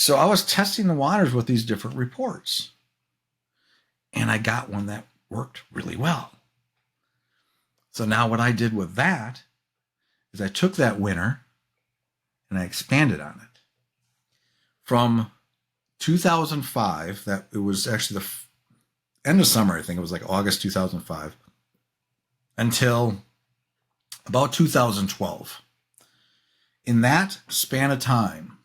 So I was testing the waters with these different reports, and I got one that worked really well. So now what I did with that is I took that winner and I expanded on it. From 2005, that it was actually the end of summer, I think it was like August 2005, until about 2012. In that span of time,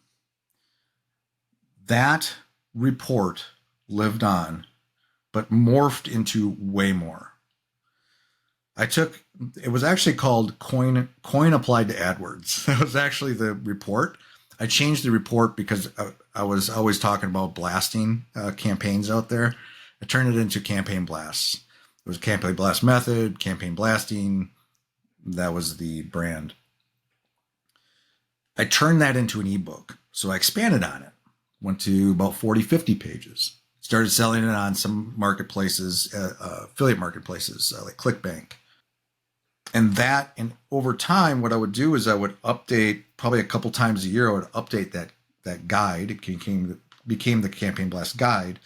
that report lived on, but morphed into way more. It was actually called Coin Applied to AdWords. That was actually the report. I changed the report because I was always talking about blasting campaigns out there. I turned it into campaign blasts. It was a campaign blast method, campaign blasting. That was the brand. I turned that into an ebook. So I expanded on it. Went to about 40, 50 pages. Started selling it on some marketplaces, affiliate marketplaces like ClickBank. And over time, what I would do is I would update probably a couple times a year. I would update that guide. It became the Campaign Blast guide.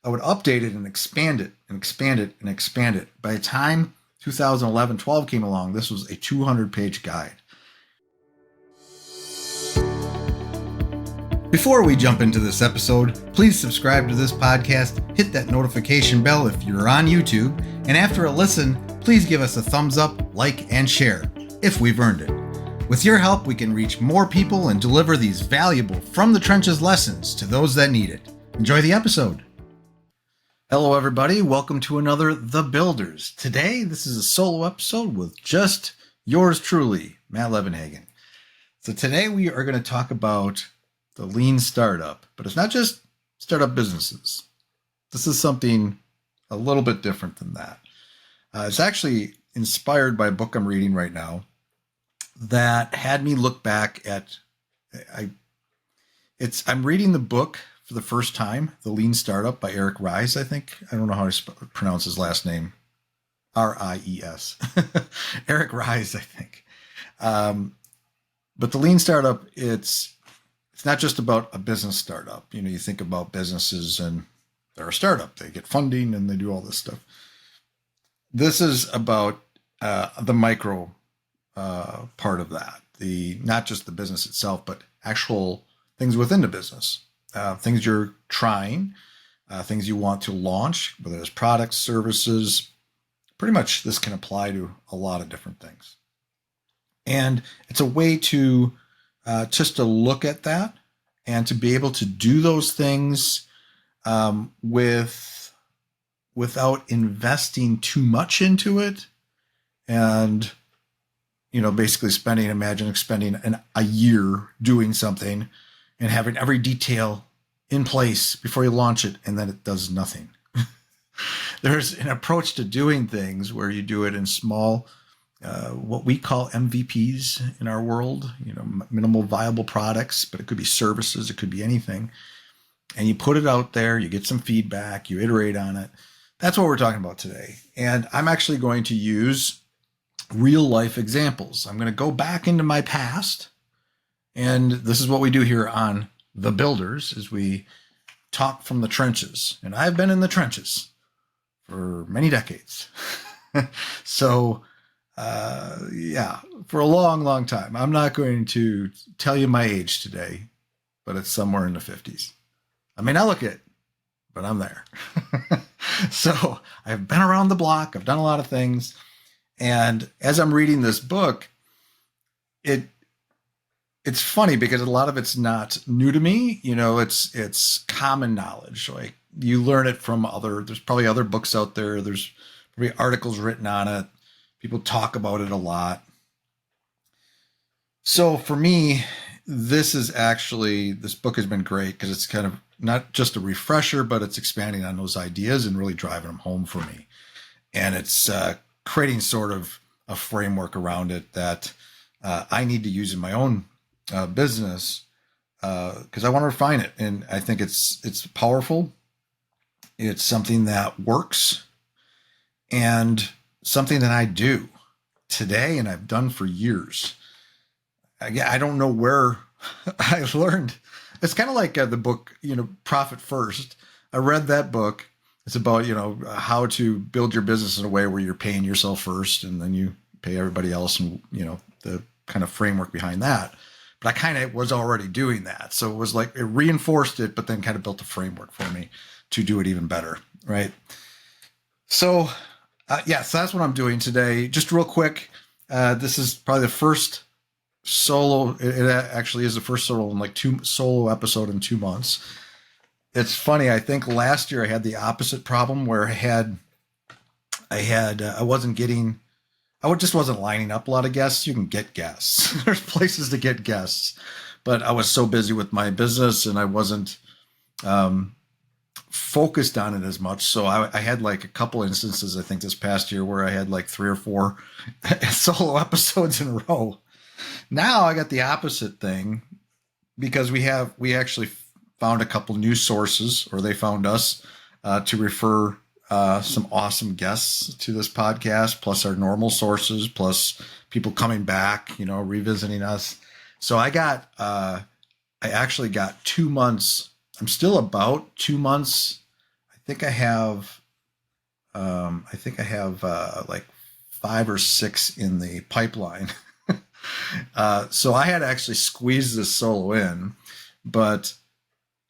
I would update it and expand it and expand it and expand it. By the time 2011-12 came along, this was a 200-page guide. Before we jump into this episode, please subscribe to this podcast, hit that notification bell if you're on YouTube, and after a listen, please give us a thumbs up, like, and share, if we've earned it. With your help, we can reach more people and deliver these valuable From the Trenches lessons to those that need it. Enjoy the episode. Hello, everybody. Welcome to another The Builders. Today, this is a solo episode with just yours truly, Matt Levenhagen. So today we are going to talk about the lean startup, but it's not just startup businesses. This is something a little bit different than that. It's actually inspired by a book I'm reading right now that had me look back at. I'm reading the book for the first time, The Lean Startup by Eric Ries, I think. I don't know how to pronounce his last name. Ries. Eric Ries, I think. But The Lean Startup, it's not just about a business startup. You know, you think about businesses and they're a startup. They get funding and they do all this stuff. This is about the micro part of that. Not just the business itself, but actual things within the business. Things you're trying, things you want to launch, whether it's products, services. Pretty much this can apply to a lot of different things. And it's a way to just to look at that and to be able to do those things without investing too much into it. And, you know, basically spending a year doing something and having every detail in place before you launch it, and then it does nothing. There's an approach to doing things where you do it in small, what we call MVPs in our world, you know, minimal viable products, but it could be services, it could be anything. And you put it out there, you get some feedback, you iterate on it. That's what we're talking about today. And I'm actually going to use real life examples. I'm going to go back into my past. And this is what we do here on The Builders, is we talk from the trenches. And I've been in the trenches for many decades. So, for a long, long time. I'm not going to tell you my age today, but it's somewhere in the 50s. I may not look it, but I'm there. So I've been around the block. I've done a lot of things. And as I'm reading this book, it's funny because a lot of it's not new to me. You know, it's common knowledge. Like you learn it from there's probably other books out there. There's probably articles written on it. People talk about it a lot. So for me, this book has been great because it's kind of not just a refresher, but it's expanding on those ideas and really driving them home for me. And it's creating sort of a framework around it that I need to use in my own business because I want to refine it. And I think it's powerful. It's something that works and something that I do today and I've done for years. I don't know where I learned It's kind of like the book, Profit First. I read that book. It's about, how to build your business in a way where you're paying yourself first and then you pay everybody else, and, the kind of framework behind that. But I kind of was already doing that. So it was like it reinforced it, but then kind of built a framework for me to do it even better. Right. So, so that's what I'm doing today. Just real quick. This is probably the first solo. It actually is the first solo episode in 2 months. It's funny. I think last year I had the opposite problem where I wasn't lining up a lot of guests. You can get guests. There's places to get guests, but I was so busy with my business and I wasn't focused on it as much. So I had like a couple instances, I think this past year, where I had like 3 or 4 solo episodes in a row. Now I got the opposite thing because we actually found a couple new sources, or they found us, to refer some awesome guests to this podcast, plus our normal sources, plus people coming back, revisiting us. So I actually got 2 months. I'm still about 2 months. I think I have like 5 or 6 in the pipeline. So I had to actually squeeze this solo in, but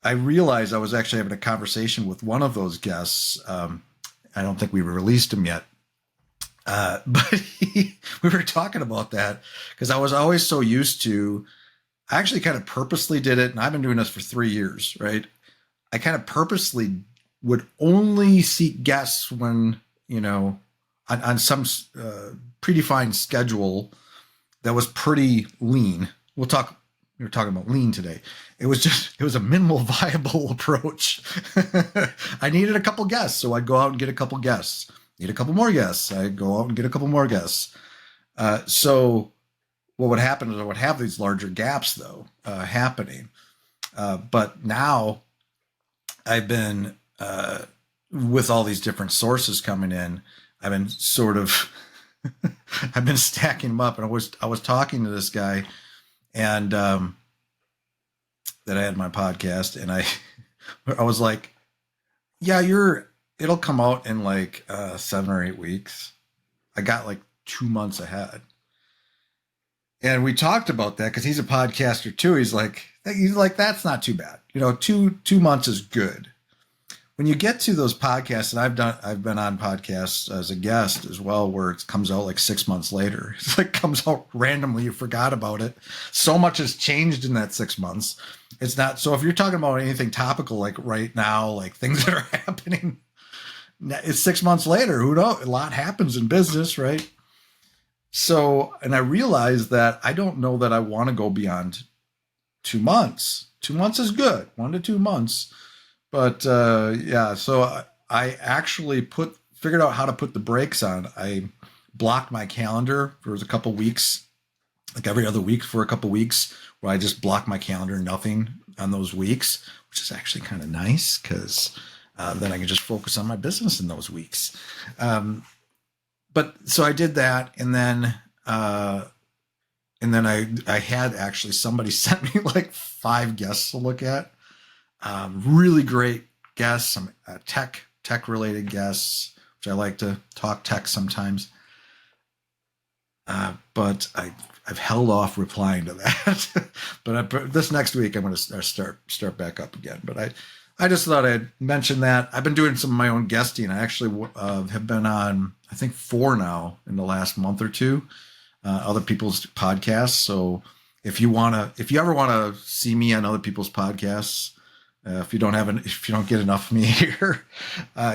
I realized I was actually having a conversation with one of those guests. I don't think we released him yet. But we were talking about that because I was always so used to, I actually kind of purposely did it. And I've been doing this for 3 years, right? I kind of purposely would only seek guests when, on some predefined schedule that was pretty lean. We were talking about lean today. It was a minimal viable approach. I needed a couple guests, so I'd go out and get a couple guests. Need a couple more guests. I'd go out and get a couple more guests. So what would happen is I would have these larger gaps though happening. But now I've been, with all these different sources coming in, I've been sort of, I've been stacking them up. And I was talking to this guy, and that I had my podcast, and I was like, yeah, it'll come out in like 7 or 8 weeks. I got like 2 months ahead. And we talked about that because he's a podcaster too. He's like, that's not too bad. 2 months is good. When you get to those podcasts, and I've been on podcasts as a guest as well, where it comes out like 6 months later. It's like comes out randomly. You forgot about it. So much has changed in that 6 months. It's not. So if you're talking about anything topical, like right now, like things that are happening, it's 6 months later. Who knows? A lot happens in business, right? So, and I realized that I don't know that I want to go beyond 2 months. 2 months is good. 1 to 2 months. But so I actually figured out how to put the brakes on. I blocked my calendar for a couple weeks, like every other week for a couple weeks, where I just block my calendar, nothing on those weeks, which is actually kind of nice because then I can just focus on my business in those weeks. But so I did that, and then I had actually somebody sent me like 5 guests to look at. Really great guests, some tech related guests, which I like to talk tech sometimes. But I've held off replying to that. But this next week I'm going to start back up again. But I just thought I'd mention that. I've been doing some of my own guesting. I actually have been on, I think, 4 now in the last month or 2, other people's podcasts. So if you ever want to see me on other people's podcasts, if you don't get enough of me here,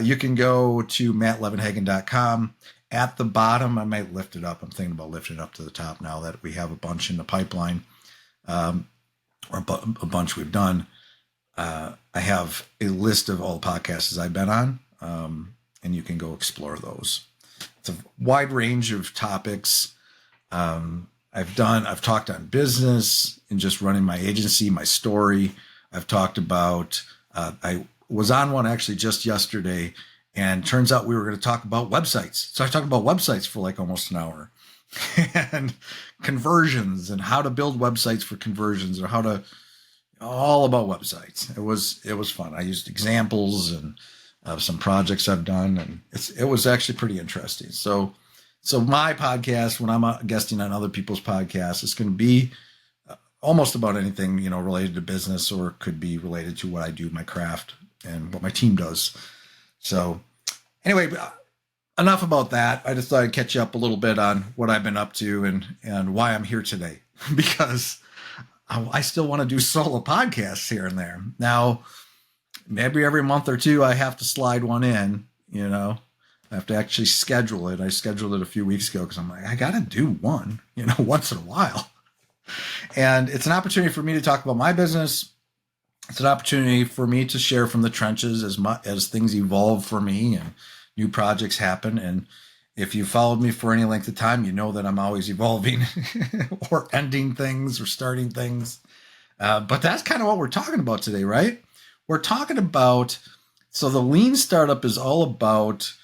you can go to mattlevenhagen.com. At the bottom, I might lift it up. I'm thinking about lifting it up to the top now that we have a bunch in the pipeline, or a bunch we've done. I have a list of all the podcasts I've been on, and you can go explore those. It's a wide range of topics. I've talked on business and just running my agency, my story. I've talked about, I was on one actually just yesterday, and turns out we were going to talk about websites. So I talked about websites for like almost an hour, and conversions and how to build websites for conversions, or how to, all about websites. It was fun. I used examples and of some projects I've done, and it was actually pretty interesting. So my podcast, when I'm guesting on other people's podcasts, it's going to be almost about anything, related to business, or it could be related to what I do, my craft, and what my team does. So anyway, enough about that. I just thought I'd catch you up a little bit on what I've been up to and why I'm here today, because I still want to do solo podcasts here and there. Now, maybe every month or two, I have to slide one in, I have to actually schedule it. I scheduled it a few weeks ago because I'm like, I got to do one, once in a while. And it's an opportunity for me to talk about my business. It's an opportunity for me to share from the trenches as things evolve for me and new projects happen. And if you followed me for any length of time, you know that I'm always evolving or ending things or starting things. But that's kind of what we're talking about today, right? We're talking about, so the lean startup is all about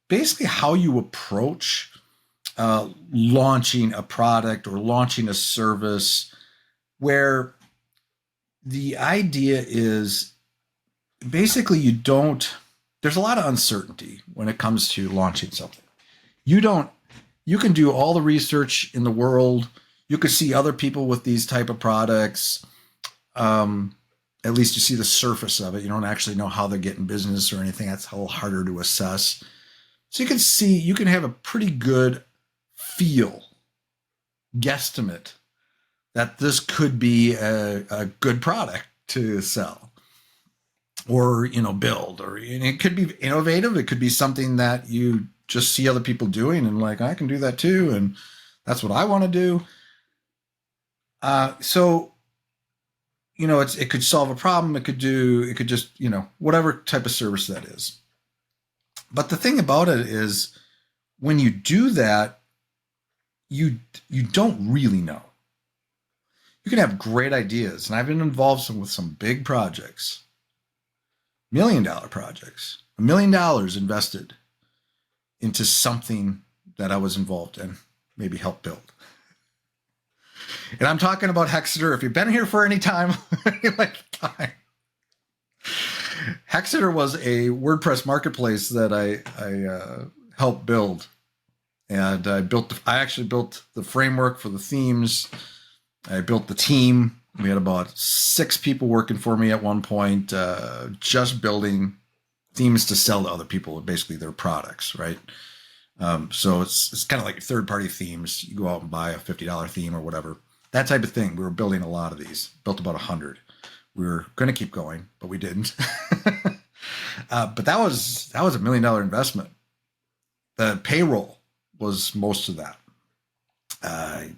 basically how you approach launching a product or launching a service, where the idea is basically there's a lot of uncertainty when it comes to launching something. You can do all the research in the world. You could see other people with these type of products. At least you see the surface of it. You don't actually know how they're getting business or anything. That's a little harder to assess. So you can have a pretty good guesstimate that this could be a good product to sell or, build, or it could be innovative. It could be something that you just see other people doing and like, I can do that too. And that's what I want to do. So it could solve a problem. It could just, whatever type of service that is. But the thing about it is, when you do that, you don't really know. You can have great ideas. And I've been involved with some big projects, $1 million projects, $1 million invested into something that I was involved in, maybe helped build. And I'm talking about Hexeter. If you've been here for any time, Hexeter was a WordPress marketplace that I helped build. And I actually built the framework for the themes. I built the team. We had about 6 people working for me at one point, just building themes to sell to other people, basically their products, right? So it's kind of like third-party themes. You go out and buy a $50 theme or whatever. That type of thing. We were building a lot of these. Built about 100. We were going to keep going, but we didn't. But that was a $1 million investment. The payroll was most of that.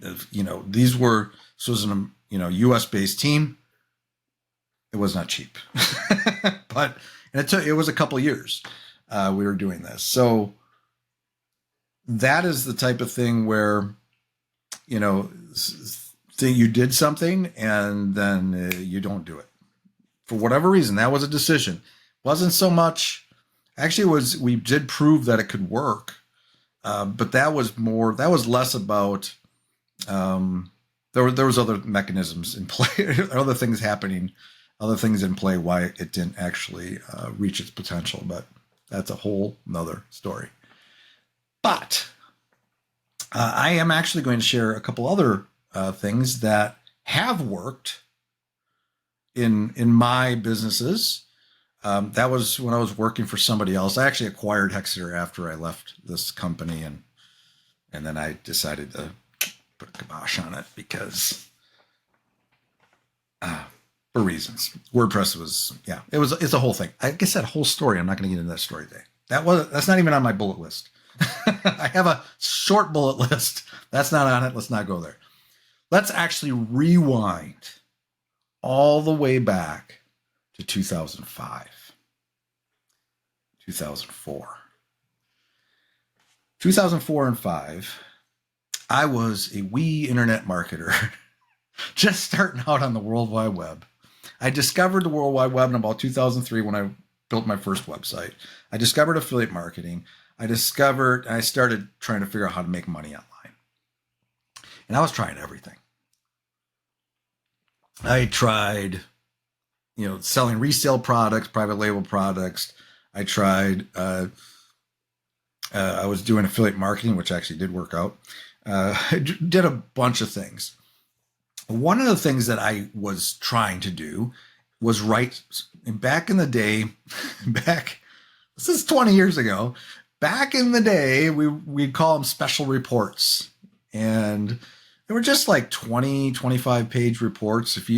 This was an US based team. It was not cheap, but it was a couple of years we were doing this. So that is the type of thing where you did something and then you don't do it for whatever reason. That was a decision. Wasn't so much. Actually, we did prove that it could work. But that was less about, there was other mechanisms in play, other things happening, other things in play, why it didn't actually reach its potential. But that's a whole nother story. But I am actually going to share a couple other things that have worked in my businesses. That was when I was working for somebody else. I actually acquired Hexeter after I left this company, and then I decided to put a kibosh on it because for reasons. WordPress it's a whole thing. I guess that whole story, I'm not going to get into that story today. That's not even on my bullet list. I have a short bullet list. That's not on it. Let's not go there. Let's actually rewind all the way back to 2005, 2004. 2004 and 5, I was a wee internet marketer, just starting out on the World Wide Web. I discovered the World Wide Web in about 2003 when I built my first website. I discovered affiliate marketing. I started trying to figure out how to make money online. And I was trying everything. I tried, selling resale products, private label products. I tried, I was doing affiliate marketing, which actually did work out. I did a bunch of things. One of the things that I was trying to do was write back in the day, back, this is 20 years ago. Back in the day, we'd call them special reports. And they were just like 20, 25 page reports, if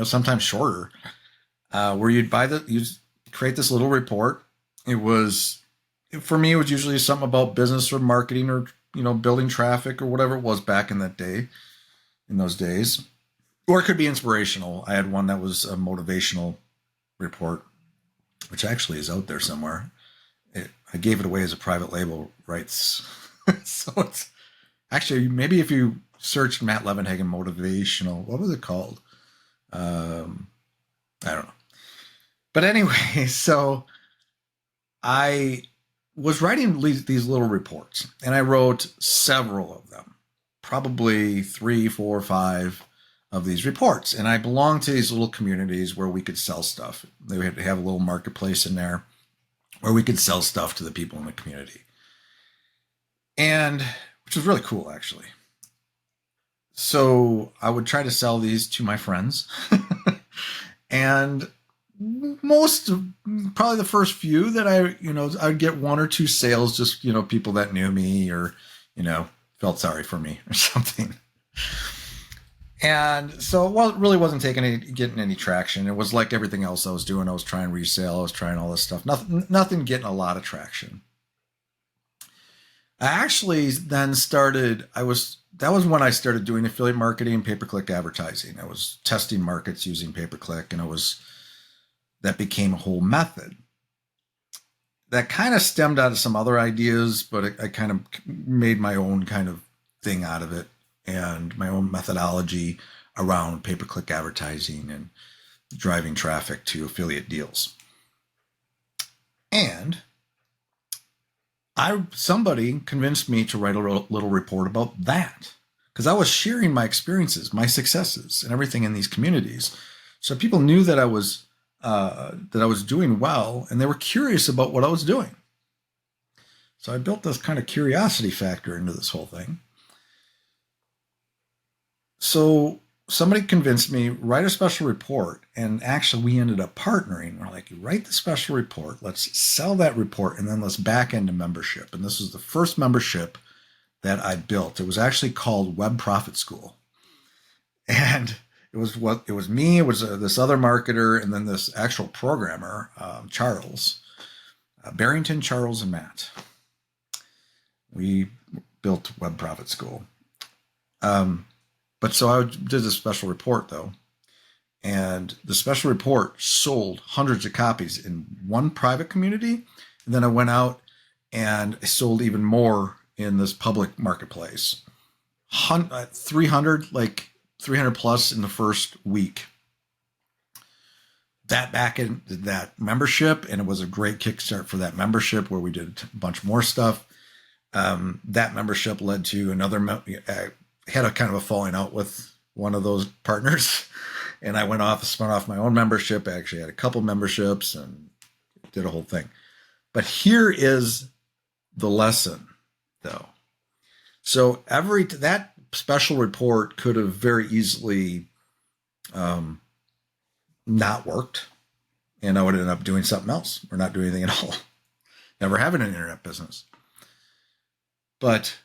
sometimes shorter, where you'd create this little report. It was, for me, it was usually something about business or marketing or, building traffic or whatever it was back in those days. Or it could be inspirational. I had one that was a motivational report, which actually is out there somewhere. I gave it away as a private label rights. So it's actually, maybe if you searched Matt Levenhagen motivational, what was it called? I don't know. But anyway, so I was writing these little reports, and I wrote several of them, probably 3, 4, 5 of these reports. And I belonged to these little communities where we could sell stuff. They had to have a little marketplace in there where we could sell stuff to the people in the community. And which was really cool, actually. So I would try to sell these to my friends. And probably the first few that I'd get 1 or 2 sales, just, people that knew me or, felt sorry for me or something. And so, it really wasn't getting any traction. It was like everything else I was doing. I was trying resale. I was trying all this stuff. Nothing getting a lot of traction. I actually then that was when I started doing affiliate marketing and pay-per-click advertising. I was testing markets using pay-per-click, and that became a whole method. That kind of stemmed out of some other ideas, but I kind of made my own kind of thing out of it and my own methodology around pay-per-click advertising and driving traffic to affiliate deals. And somebody convinced me to write a little report about that, because I was sharing my experiences, my successes, and everything in these communities. So people knew that I was doing well, and they were curious about what I was doing. So I built this kind of curiosity factor into this whole thing. So somebody convinced me, write a special report, and actually we ended up partnering. We're like, write the special report, let's sell that report, and then let's back into membership. And this was the first membership that I built. It was actually called Web Profit School. And it was me, it was this other marketer, and then this actual programmer, Charles, Barrington, Charles, and Matt. We built Web Profit School. But so I did a special report, though, and the special report sold hundreds of copies in one private community. And then I went out and I sold even more in this public marketplace. 300 plus in the first week. That back in that membership, and it was a great kickstart for that membership where we did a bunch more stuff. That membership led to another. Had a kind of a falling out with one of those partners, and I spun off my own membership. I actually had a couple memberships and did a whole thing. But here is the lesson, though. So that special report could have very easily not worked, and I would end up doing something else or not doing anything at all. Never having an internet business. But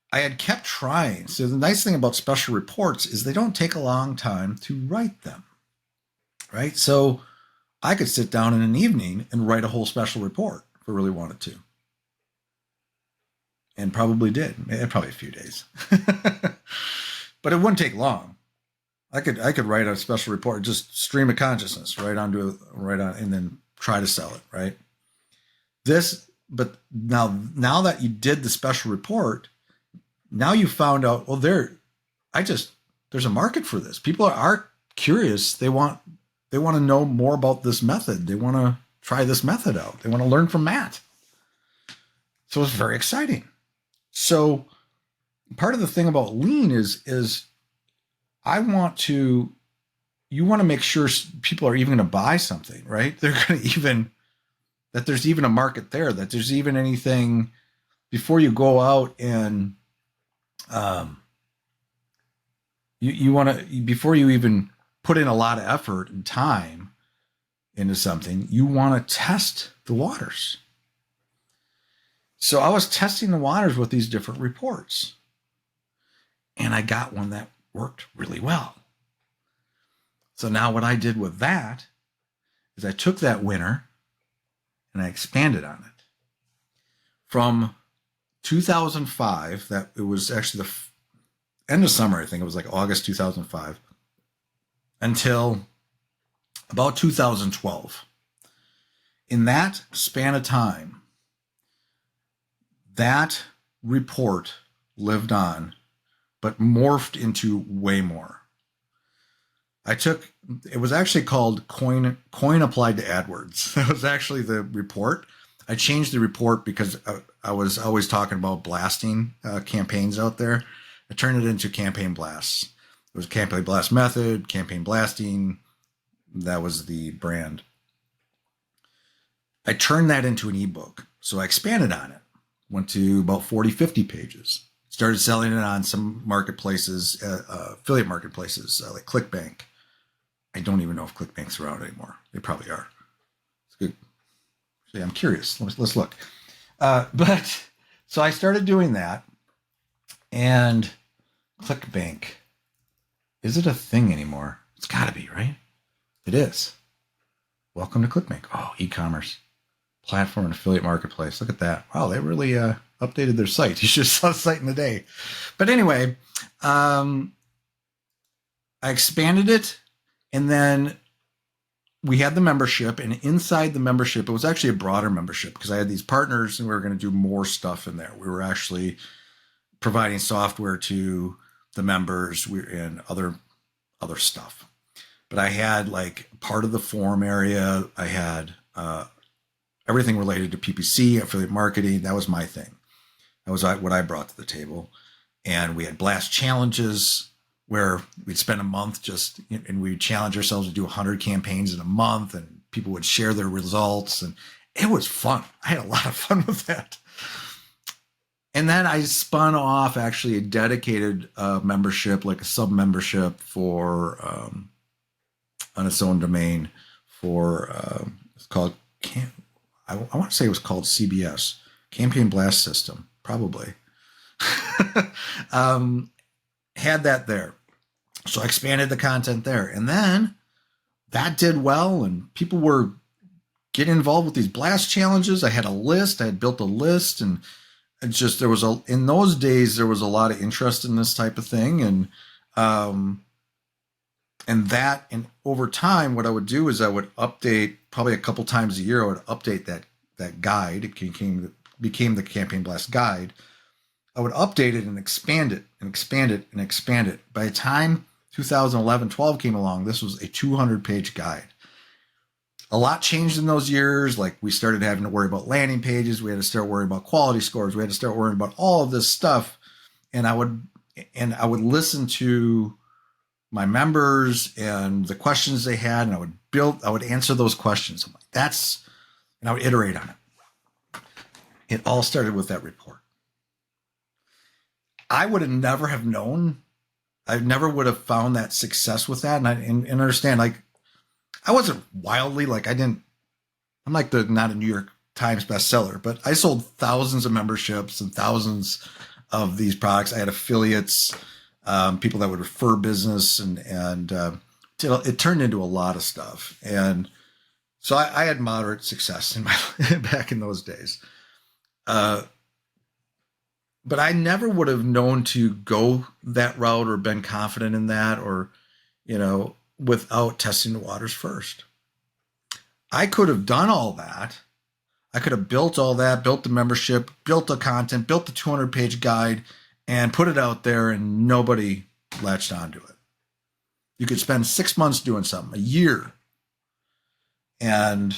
I had kept trying. So the nice thing about special reports is they don't take a long time to write them, right? So I could sit down in an evening and write a whole special report if I really wanted to. And probably did. Probably a few days. But it wouldn't take long. I could write a special report, just stream of consciousness right on, and then try to sell it, right? But now that you did the special report, now you found out, well, there's a market for this. People are curious. They want to know more about this method. They want to try this method out. They want to learn from Matt. So it's very exciting. So part of the thing about lean is I want to you want to make sure people are even going to buy something, right? They're going to even, that there's even a market there, that there's even anything before you go out and, um, you want to, before you even put in a lot of effort and time into something, you want to test the waters. So I was testing the waters with these different reports, and I got one that worked really well. So now what I did with that is I took that winner and I expanded on it. From 2005, that it was actually the end of summer, I think it was like August 2005, until about 2012. In that span of time, that report lived on, but morphed into way more. It was actually called Coin Applied to AdWords. That was actually the report. I changed the report because I was always talking about blasting campaigns out there. I turned it into campaign blasts. It was campaign blast method, campaign blasting. That was the brand. I turned that into an ebook. So I expanded on it. Went to about 40, 50 pages. Started selling it on some marketplaces, affiliate marketplaces like ClickBank. I don't even know if ClickBank's around anymore. They probably are. It's good. So yeah, I'm curious. Let's look. But so I started doing that, and ClickBank, is it a thing anymore? It's got to be, right? It is. Welcome to ClickBank. Oh, e-commerce platform and affiliate marketplace. Look at that. Wow, they really updated their site. You should have saw the site in a day. But anyway, I expanded it, and then we had the membership, and inside the membership, it was actually a broader membership because I had these partners and we were going to do more stuff in there. We were actually providing software to the members and other stuff. But I had like part of the forum area. I had everything related to PPC, affiliate marketing. That was my thing. That was what I brought to the table. And we had blast challenges where we'd spend a month and we'd challenge ourselves to do 100 campaigns in a month, and people would share their results. And it was fun. I had a lot of fun with that. And then I spun off actually a dedicated membership, like a sub membership for on its own domain for it's called I want to say it was called CBS, Campaign Blast System, probably. Had that there. So I expanded the content there. And then that did well, and people were getting involved with these blast challenges. I had a list. I had built a list, and it's just in those days there was a lot of interest in this type of thing. And over time, what I would do is I would update probably a couple times a year. I would update that guide. It became the Campaign Blast Guide. I would update it and expand it and expand it and expand it. By the time 2011-12 came along, this was a 200-page guide. A lot changed in those years. Like, we started having to worry about landing pages. We had to start worrying about quality scores. We had to start worrying about all of this stuff. And I would listen to my members and the questions they had, and I would answer those questions. I'm like, and I would iterate on it. It all started with that report. I would have never have known. I never would have found that success with that. And understand, like, I wasn't wildly, like, I'm like not a New York Times bestseller, but I sold thousands of memberships and thousands of these products. I had affiliates, people that would refer business, and it turned into a lot of stuff. And so I had moderate success back in those days. But I never would have known to go that route or been confident in that, or, without testing the waters first. I could have done all that. I could have built all that, built the membership, built the content, built the 200-page guide, and put it out there, and nobody latched onto it. You could spend 6 months doing something, a year, and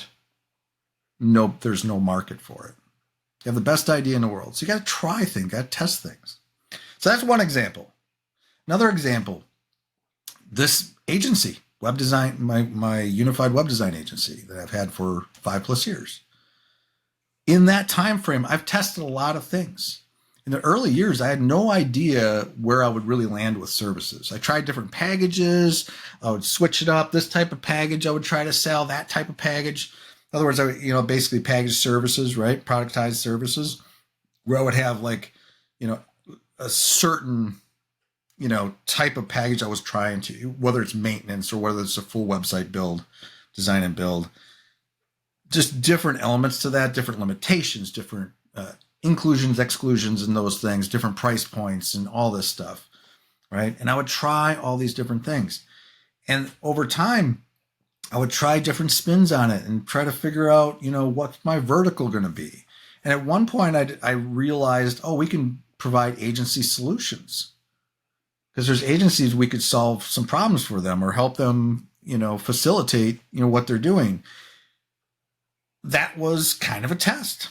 there's no market for it. You have the best idea in the world. So you got to try things, got to test things. So that's one example. Another example, this agency, web design, my unified web design agency that I've had for 5+ years. In that time frame, I've tested a lot of things. In the early years, I had no idea where I would really land with services. I tried different packages. I would switch it up. This type of package, I would try to sell that type of package. In other words, I would, basically package services, right? Productized services, where I would have like, a certain, type of package I was trying to, whether it's maintenance or whether it's a full website build, design and build, just different elements to that, different limitations, different inclusions, exclusions, and those things, different price points and all this stuff, right? And I would try all these different things. And over time, I would try different spins on it and try to figure out, what's my vertical going to be. And at one point I realized, we can provide agency solutions, because there's agencies we could solve some problems for them or help them, facilitate, what they're doing. That was kind of a test.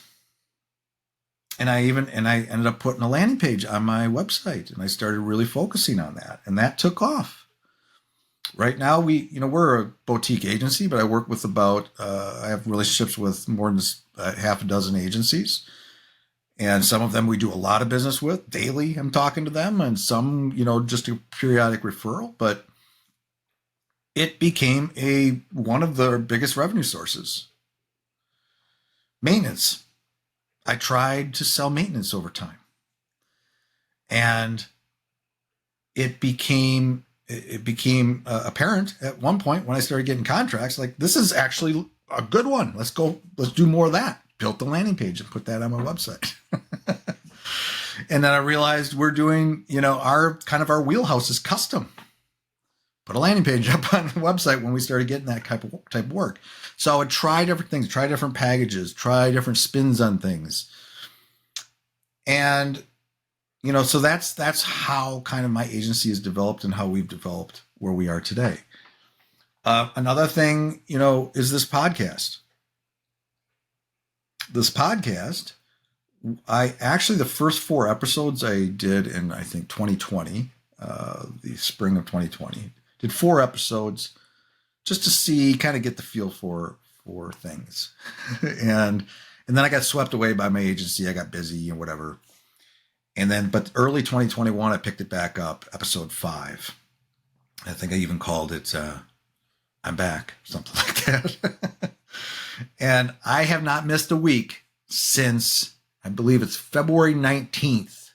And I ended up putting a landing page on my website, and I started really focusing on that, and that took off. Right now, we're a boutique agency, but I work with I have relationships with more than half a dozen agencies. And some of them we do a lot of business with daily. I'm talking to them, and some, just a periodic referral, but it became one of the biggest revenue sources. Maintenance. I tried to sell maintenance over time, and it became apparent at one point when I started getting contracts, like, this is actually a good one. Let's do more of that. Built the landing page and put that on my website. And then I realized we're doing, our wheelhouse is custom. Put a landing page up on the website when we started getting that type of work. So I would try different things, try different packages, try different spins on things. And, so that's how kind of my agency is developed and how we've developed where we are today. Another thing, is this podcast. This podcast, the first 4 episodes I did in, I think, 2020, the spring of 2020, did 4 episodes just to kind of get the feel for things. and then I got swept away by my agency. I got busy and whatever. But early 2021, I picked it back up, episode 5. I think I even called it, I'm Back, something like that. And I have not missed a week since, I believe it's February 19th,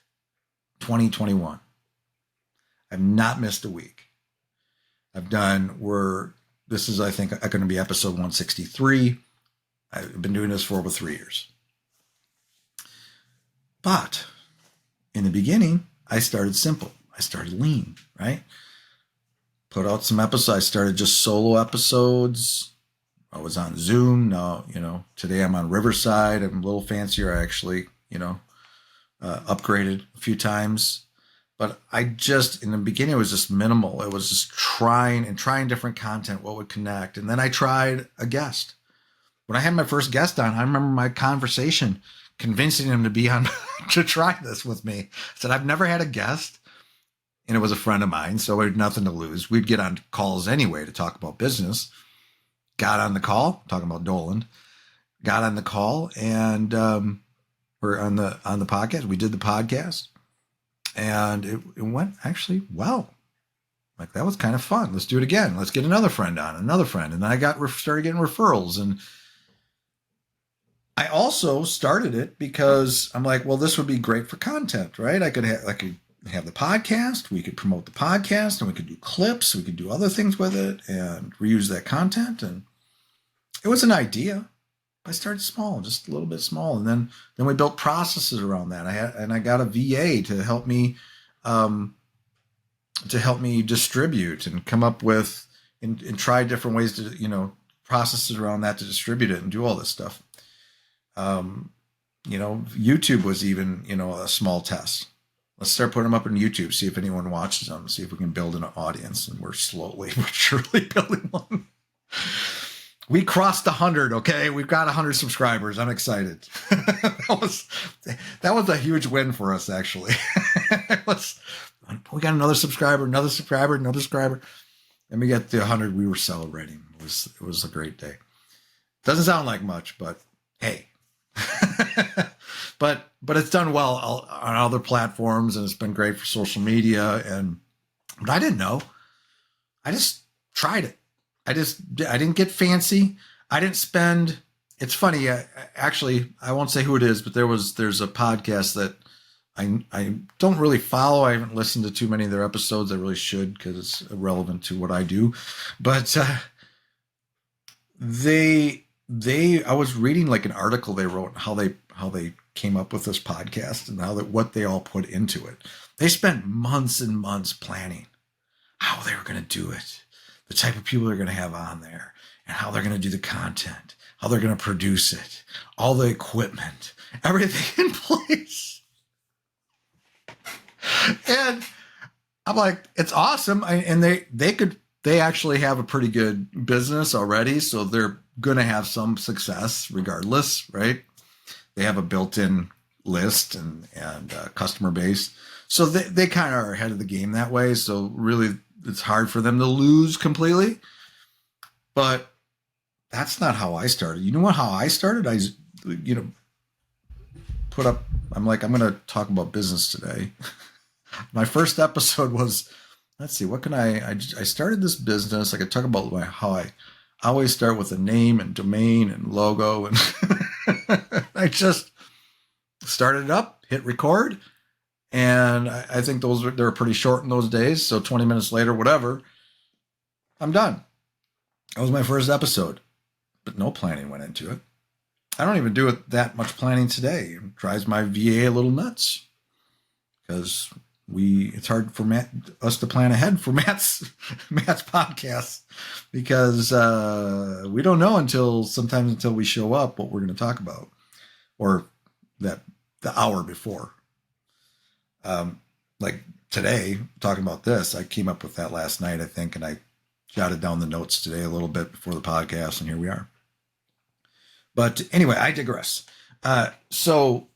2021. I've not missed a week. This is, I think, going to be episode 163. I've been doing this for over 3 years. But in the beginning, I started simple. I started lean, right? Put out some episodes. I started just solo episodes. I was on Zoom. Now, today I'm on Riverside. I'm a little fancier. I actually, upgraded a few times. But in the beginning, it was just minimal. It was just trying different content, what would connect. And then I tried a guest. When I had my first guest on, I remember my conversation, convincing him to be on, to try this with me. I said, I've never had a guest. And it was a friend of mine, so we had nothing to lose. We'd get on calls anyway to talk about business. Got on the call, talking about Dolan, got on the call, and we're on the podcast. We did the podcast, and it went actually well. Like, that was kind of fun. Let's do it again. Let's get another friend on, and then I started getting referrals. And I also started it because I'm like, well, this would be great for content, right? I could have the podcast, we could promote the podcast, and we could do clips, we could do other things with it and reuse that content. And it was an idea. I started small, just a little bit small. And then we built processes around that. I got a VA to help me distribute and come up with and try different ways to, processes around that to distribute it and do all this stuff. YouTube was even, a small test. Let's start putting them up on YouTube, see if anyone watches them, see if we can build an audience. And we're slowly but surely building one. We crossed 100, okay? We've got 100 subscribers. I'm excited. that was a huge win for us, actually. We got another subscriber. and we got the 100 we were celebrating. It was a great day. Doesn't sound like much, but hey. but it's done well on other platforms, and it's been great for social media. But I didn't know. I just tried it. I didn't get fancy. I didn't spend. It's funny. Actually, I won't say who it is, but there's a podcast that I don't really follow. I haven't listened to too many of their episodes. I really should, because it's relevant to what I do. But I was reading like an article they wrote, how they came up with this podcast, and what they all put into it. They spent months and months planning how they were going to do it, the type of people they're going to have on there, and how they're going to do the content, how they're going to produce it, all the equipment, everything in place. And I'm like, it's awesome. And they actually have a pretty good business already, so they're going to have some success regardless, right? They have a built-in list and customer base, so they kind of are ahead of the game that way. So really, it's hard for them to lose completely. But that's not how I started. You know what? How I started? I put up. I'm like, I'm going to talk about business today. My first episode was, let's see, what can I started this business. I could talk about how I always start with a name and domain and logo, and I just started it up, hit record, and I think they were pretty short in those days. So 20 minutes later, whatever, I'm done. That was my first episode, but no planning went into it. I don't even do it that much planning today. It drives my VA a little nuts, because it's hard for us to plan ahead for Matt's podcast, because we don't know until we show up what we're going to talk about, or the hour before. Like today, talking about this, I came up with that last night, I think, and I jotted down the notes today a little bit before the podcast, and here we are. But anyway, I digress. So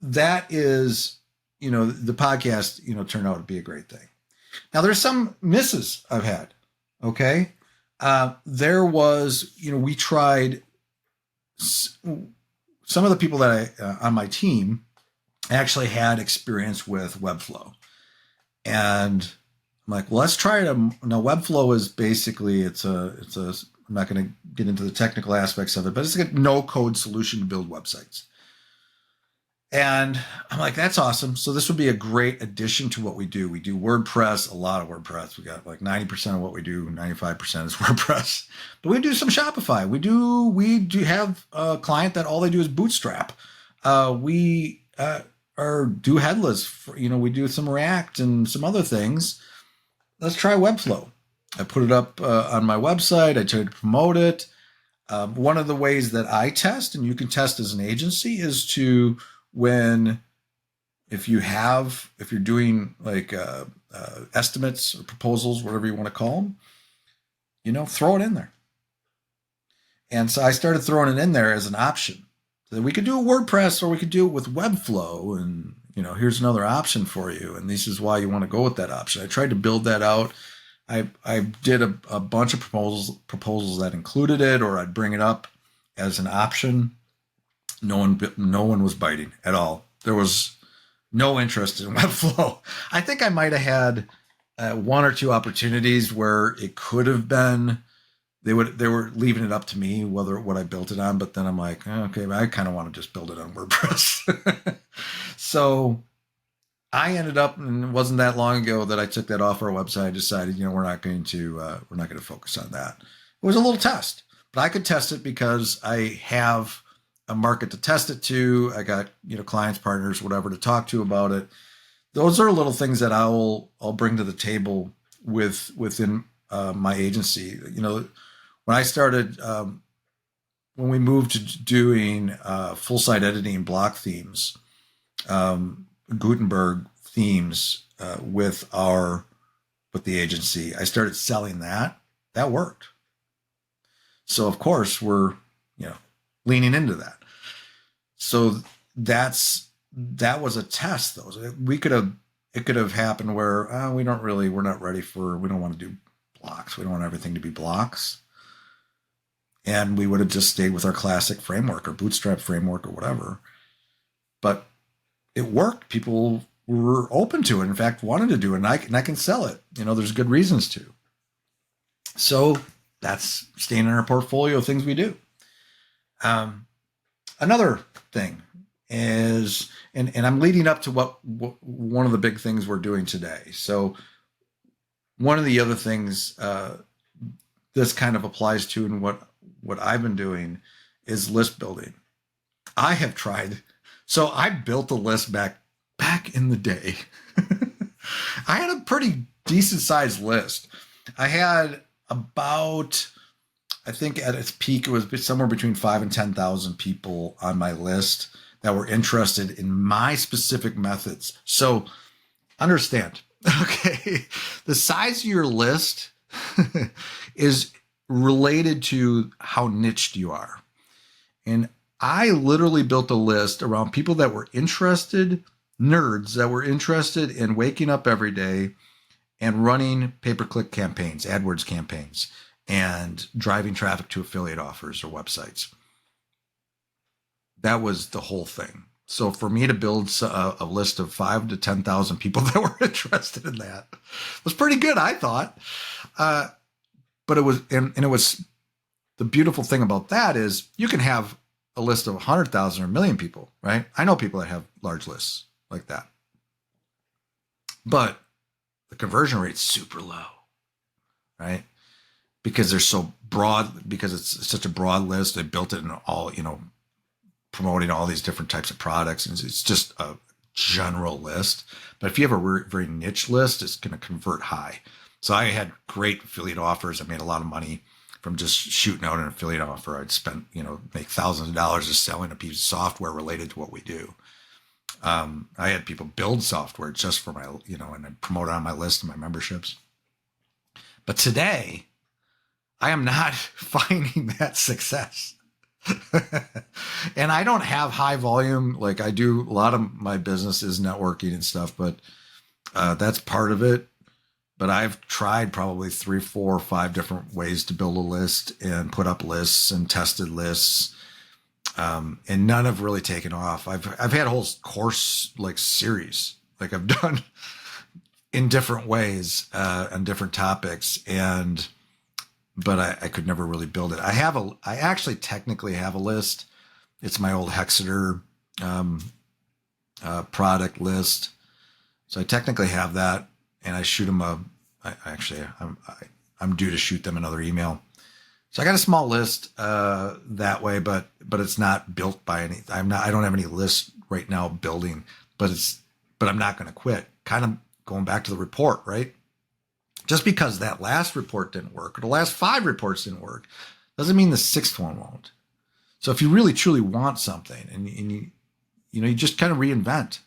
that is, the podcast, turned out to be a great thing. Now, there's some misses I've had. Okay. There was, we tried, some of the people that on my team actually had experience with Webflow. And I'm like, well, let's try it. Now, Webflow is basically, I'm not going to get into the technical aspects of it, but it's a no-code solution to build websites. And I'm like, that's awesome. So this would be a great addition to what we do. We do WordPress, a lot of WordPress. We got like 90% of what we do, 95% is WordPress. But we do some Shopify. We do have a client that all they do is Bootstrap. We do headless. We do some React and some other things. Let's try Webflow. I put it up on my website. I tried to promote it. One of the ways that I test, and you can test as an agency, is to if you're doing like estimates or proposals, whatever you want to call them, throw it in there. And so I started throwing it in there as an option. So that we could do a WordPress, or we could do it with Webflow, and here's another option for you, and this is why you want to go with that option. I tried to build that out. I did a bunch of proposals that included it, or I'd bring it up as an option. No one was biting at all. There was no interest in Webflow. I think I might have had one or two opportunities where it could have been. They were leaving it up to me what I built it on, but then I'm like, okay, I kind of want to just build it on WordPress. So I ended up, and it wasn't that long ago that I took that off our website. I decided, we're not going to focus on that. It was a little test, but I could test it because I have a market to test it to. I got, clients, partners, whatever to talk to about it. Those are little things that I'll bring to the table within my agency. When I started, when we moved to doing full site editing and block themes, Gutenberg themes with the agency, I started selling that. That worked. So of course we're leaning into that. So that was a test though. It could have happened where we're not ready we don't want to do blocks. We don't want everything to be blocks. And we would have just stayed with our classic framework or bootstrap framework or whatever. But it worked. People were open to it. In fact, wanted to do it. And I can sell it. There's good reasons to. So that's staying in our portfolio of things we do. Another thing is, and I'm leading up to what one of the big things we're doing today. So one of the other things this kind of applies to, and what I've been doing is list building. I have tried. So I built a list back in the day. I had a pretty decent sized list. I had about, I think at its peak, it was somewhere between 5,000 and 10,000 people on my list that were interested in my specific methods. So understand, okay, the size of your list is related to how niched you are. And I literally built a list around people that were interested, nerds that were interested in waking up every day and running pay-per-click campaigns, AdWords campaigns, and driving traffic to affiliate offers or websites. That was the whole thing. So for me to build a list of 5,000 to 10,000 people that were interested in that was pretty good, I thought. But it was, and it was, the beautiful thing about that is you can have a list of 100,000 or a million people, right? I know people that have large lists like that. But the conversion rate's super low, right? Because they're so broad, because it's such a broad list. They built it in all, promoting all these different types of products. And it's just a general list. But if you have a very niche list, it's going to convert high. So I had great affiliate offers. I made a lot of money from just shooting out an affiliate offer. I'd spent, make thousands of dollars just selling a piece of software related to what we do. I had people build software just for my, and I'd promote it on my list and my memberships. But today, I am not finding that success. And I don't have high volume. Like I do, a lot of my business is networking and stuff, but that's part of it. But I've tried probably 3, 4, 5 different ways to build a list and put up lists and tested lists. And none have really taken off. I've had a whole course like series, like I've done in different ways on different topics. But I could never really build it. I actually technically have a list. It's my old Hexeter product list. So I technically have that, and I shoot them I'm due to shoot them another email. So I got a small list that way, but it's not built by any. I don't have any lists right now building, but I'm not going to quit. Kind of going back to the report, right? Just because that last report didn't work or the last 5 reports didn't work doesn't mean the 6th one won't. So if you really truly want something and you just kind of reinvent,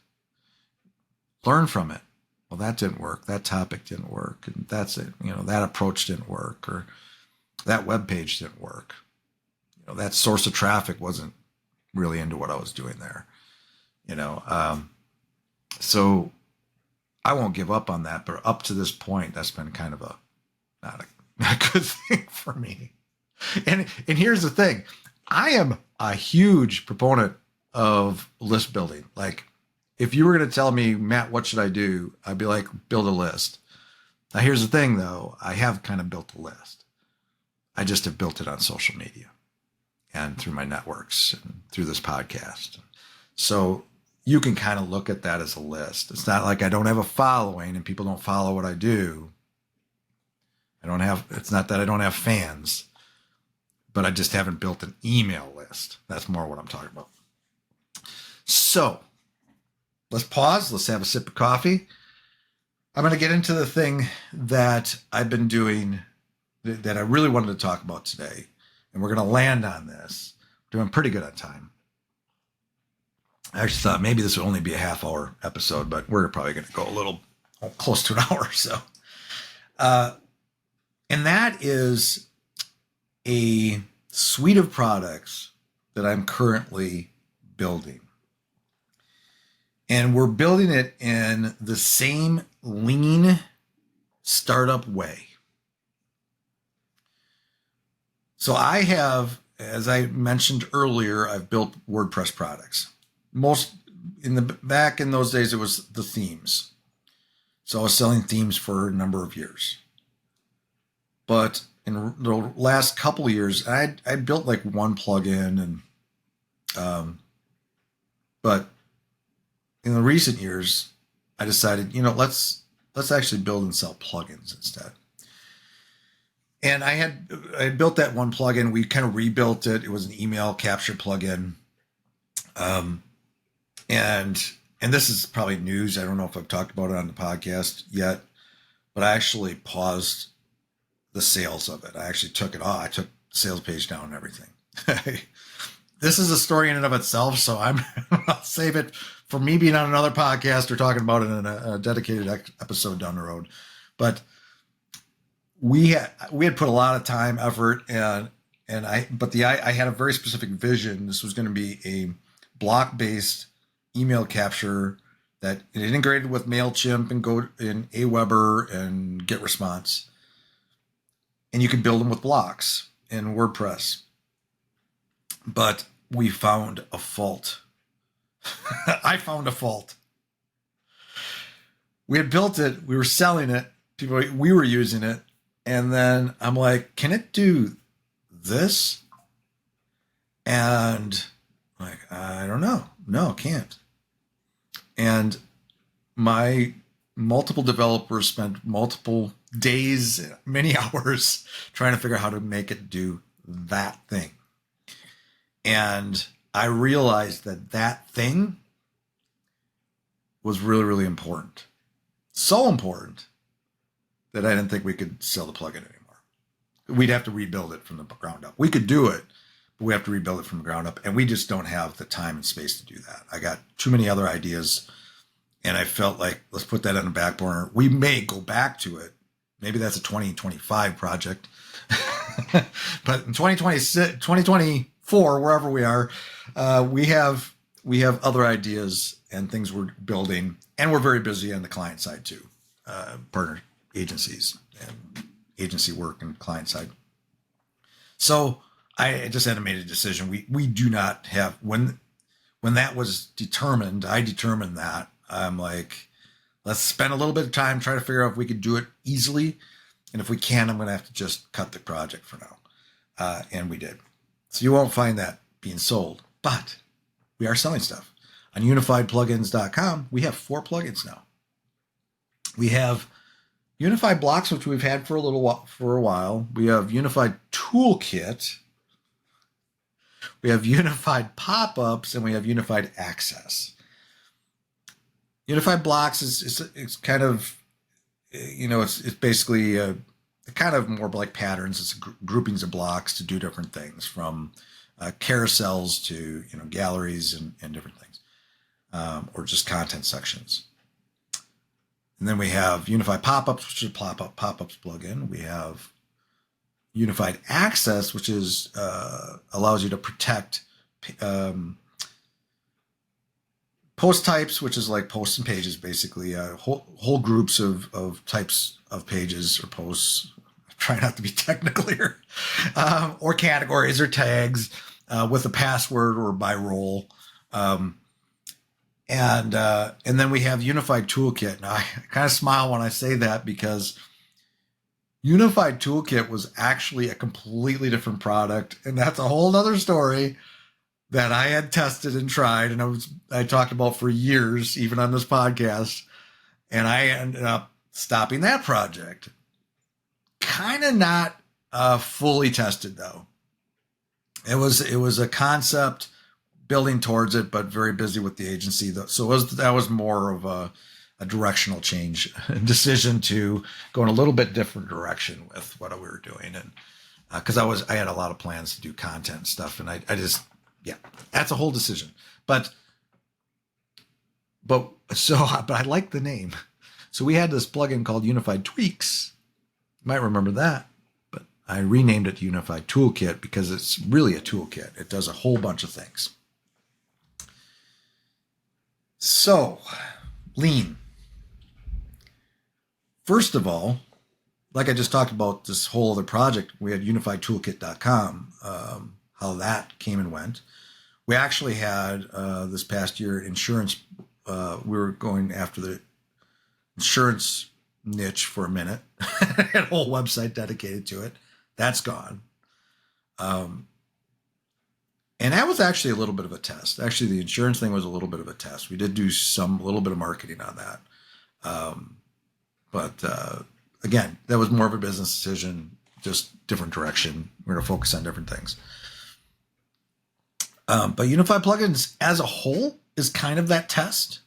learn from it. Well, that didn't work. That topic didn't work. And that's it. That approach didn't work, or that web page didn't work. That source of traffic wasn't really into what I was doing there. So I won't give up on that, but up to this point, that's been kind of not a good thing for me. And here's the thing. I am a huge proponent of list building. Like, if you were going to tell me, Matt, what should I do? I'd be like, build a list. Now, here's the thing, though. I have kind of built a list. I just have built it on social media and through my networks and through this podcast. So you can kind of look at that as a list. It's not like I don't have a following and people don't follow what I do. It's not that I don't have fans, but I just haven't built an email list. That's more what I'm talking about. So let's pause. Let's have a sip of coffee. I'm going to get into the thing that I've been doing that I really wanted to talk about today. And we're going to land on this. We're doing pretty good on time. I actually thought maybe this would only be a half-hour episode, but we're probably going to go a little close to an hour or so. And that is a suite of products that I'm currently building. And we're building it in the same lean startup way. So I have, as I mentioned earlier, I've built WordPress products. Most back in those days, it was the themes. So I was selling themes for a number of years. But in the last couple of years, I built like one plugin, and but in the recent years, I decided, let's actually build and sell plugins instead. And I built that one plugin. We kind of rebuilt it. It was an email capture plugin. And this is probably news. I don't know if I've talked about it on the podcast yet, but I actually paused the sales of it. I actually took it off. I took the sales page down and everything. This is a story in and of itself, so I'll save it for me being on another podcast or talking about it in a dedicated episode down the road. But we had put a lot of time, effort, and I had a very specific vision. This was going to be a block-based email capture that it integrated with MailChimp and go in Aweber and GetResponse. And you could build them with blocks in WordPress. But we found a fault. I found a fault. We had built it. We were selling it. We were using it. And then I'm like, can it do this? And like, I don't know. No, it can't. And my multiple developers spent multiple days, many hours trying to figure out how to make it do that thing. And I realized that thing was really, really important. So important that I didn't think we could sell the plugin anymore. We'd have to rebuild it from the ground up. We could do it, but we have to rebuild it from the ground up. And we just don't have the time and space to do that. I got too many other ideas, and I felt like, let's put that on the back burner. We may go back to it. Maybe that's a 2025 project. But in 2026, 2024, wherever we are, we have other ideas and things we're building, and we're very busy on the client side too, partner agencies and agency work and client side. So I just had to make a decision. We do not have, when that was determined, I determined that I'm like, let's spend a little bit of time trying to figure out if we could do it easily. And if we can, I'm going to have to just cut the project for now. And we did. So you won't find that being sold, but we are selling stuff. On unifiedplugins.com, we have 4 plugins now. We have Unified Blocks, which we've had for a while. We have Unified Toolkit. We have Unified Pop-ups, and we have Unified Access. Unified Blocks is kind of, it's basically kind of more like patterns. It's groupings of blocks to do different things, from carousels to galleries and different things, or just content sections. And then we have Unified Pop-ups, which is a pop-ups plugin. We have Unified Access, which is allows you to protect post types, which is like posts and pages, basically whole groups of types of pages or posts. Try not to be technical here, or categories or tags with a password or by role. And then we have Unified Toolkit. Now I kind of smile when I say that, because Unified Toolkit was actually a completely different product, and that's a whole other story that I had tested and tried, and I talked about for years, even on this podcast, and I ended up stopping that project. Kind of not fully tested though. It was a concept, building towards it, but very busy with the agency. So that was more of a directional change decision to go in a little bit different direction with what we were doing. And because I had a lot of plans to do content stuff, and I just, that's a whole decision. But I like the name. So we had this plugin called Unified Tweaks. You might remember that, but I renamed it Unified Toolkit because it's really a toolkit. It does a whole bunch of things. So, lean. First of all, like I just talked about this whole other project, we had unifiedtoolkit.com, how that came and went. We actually had this past year insurance. We were going after the insurance niche for a minute. Had a whole website dedicated to it. That's gone. And that was actually a little bit of a test. Actually, the insurance thing was a little bit of a test. We did do a little bit of marketing on that. But again, that was more of a business decision, just different direction. We're going to focus on different things. But Unified Plugins as a whole is kind of that test.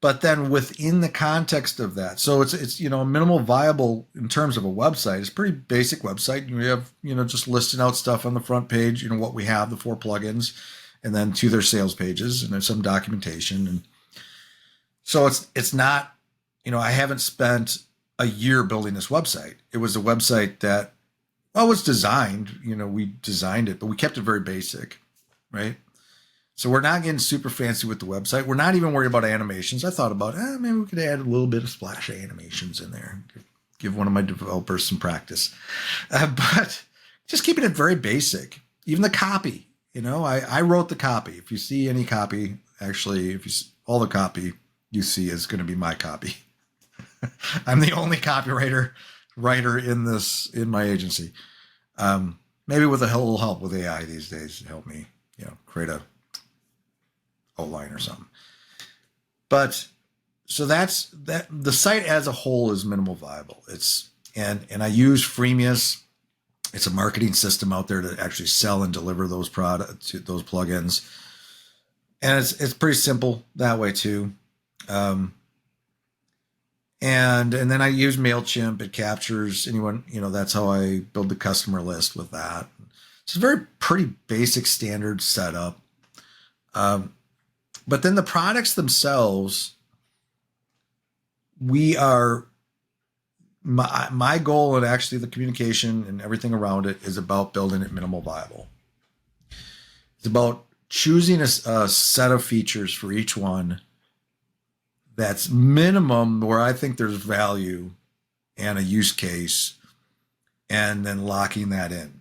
But then within the context of that, so it's minimal viable in terms of a website. It's a pretty basic website. We have just listing out stuff on the front page, what we have, the 4 plugins, and then to their sales pages, and there's some documentation. And so it's not, I haven't spent a year building this website. It was a website that was designed. We designed it, but we kept it very basic, right? So we're not getting super fancy with the website. We're not even worried about animations. I thought about, maybe we could add a little bit of splash of animations in there. Give one of my developers some practice. But just keeping it very basic. Even the copy, I wrote the copy. If you see any copy, actually, all the copy you see is going to be my copy. I'm the only writer in my agency. Maybe with a little help with AI these days to help me, create a outline or something. But so that's that. The site as a whole is minimal viable. And I use Freemius. It's a marketing system out there to actually sell and deliver those plugins. And it's pretty simple that way too. And then I use MailChimp. It captures anyone, that's how I build the customer list with that. It's a pretty basic standard setup. But then the products themselves, my goal, and actually the communication and everything around it, is about building it minimal viable. It's about choosing a set of features for each one that's minimum where I think there's value and a use case, and then locking that in.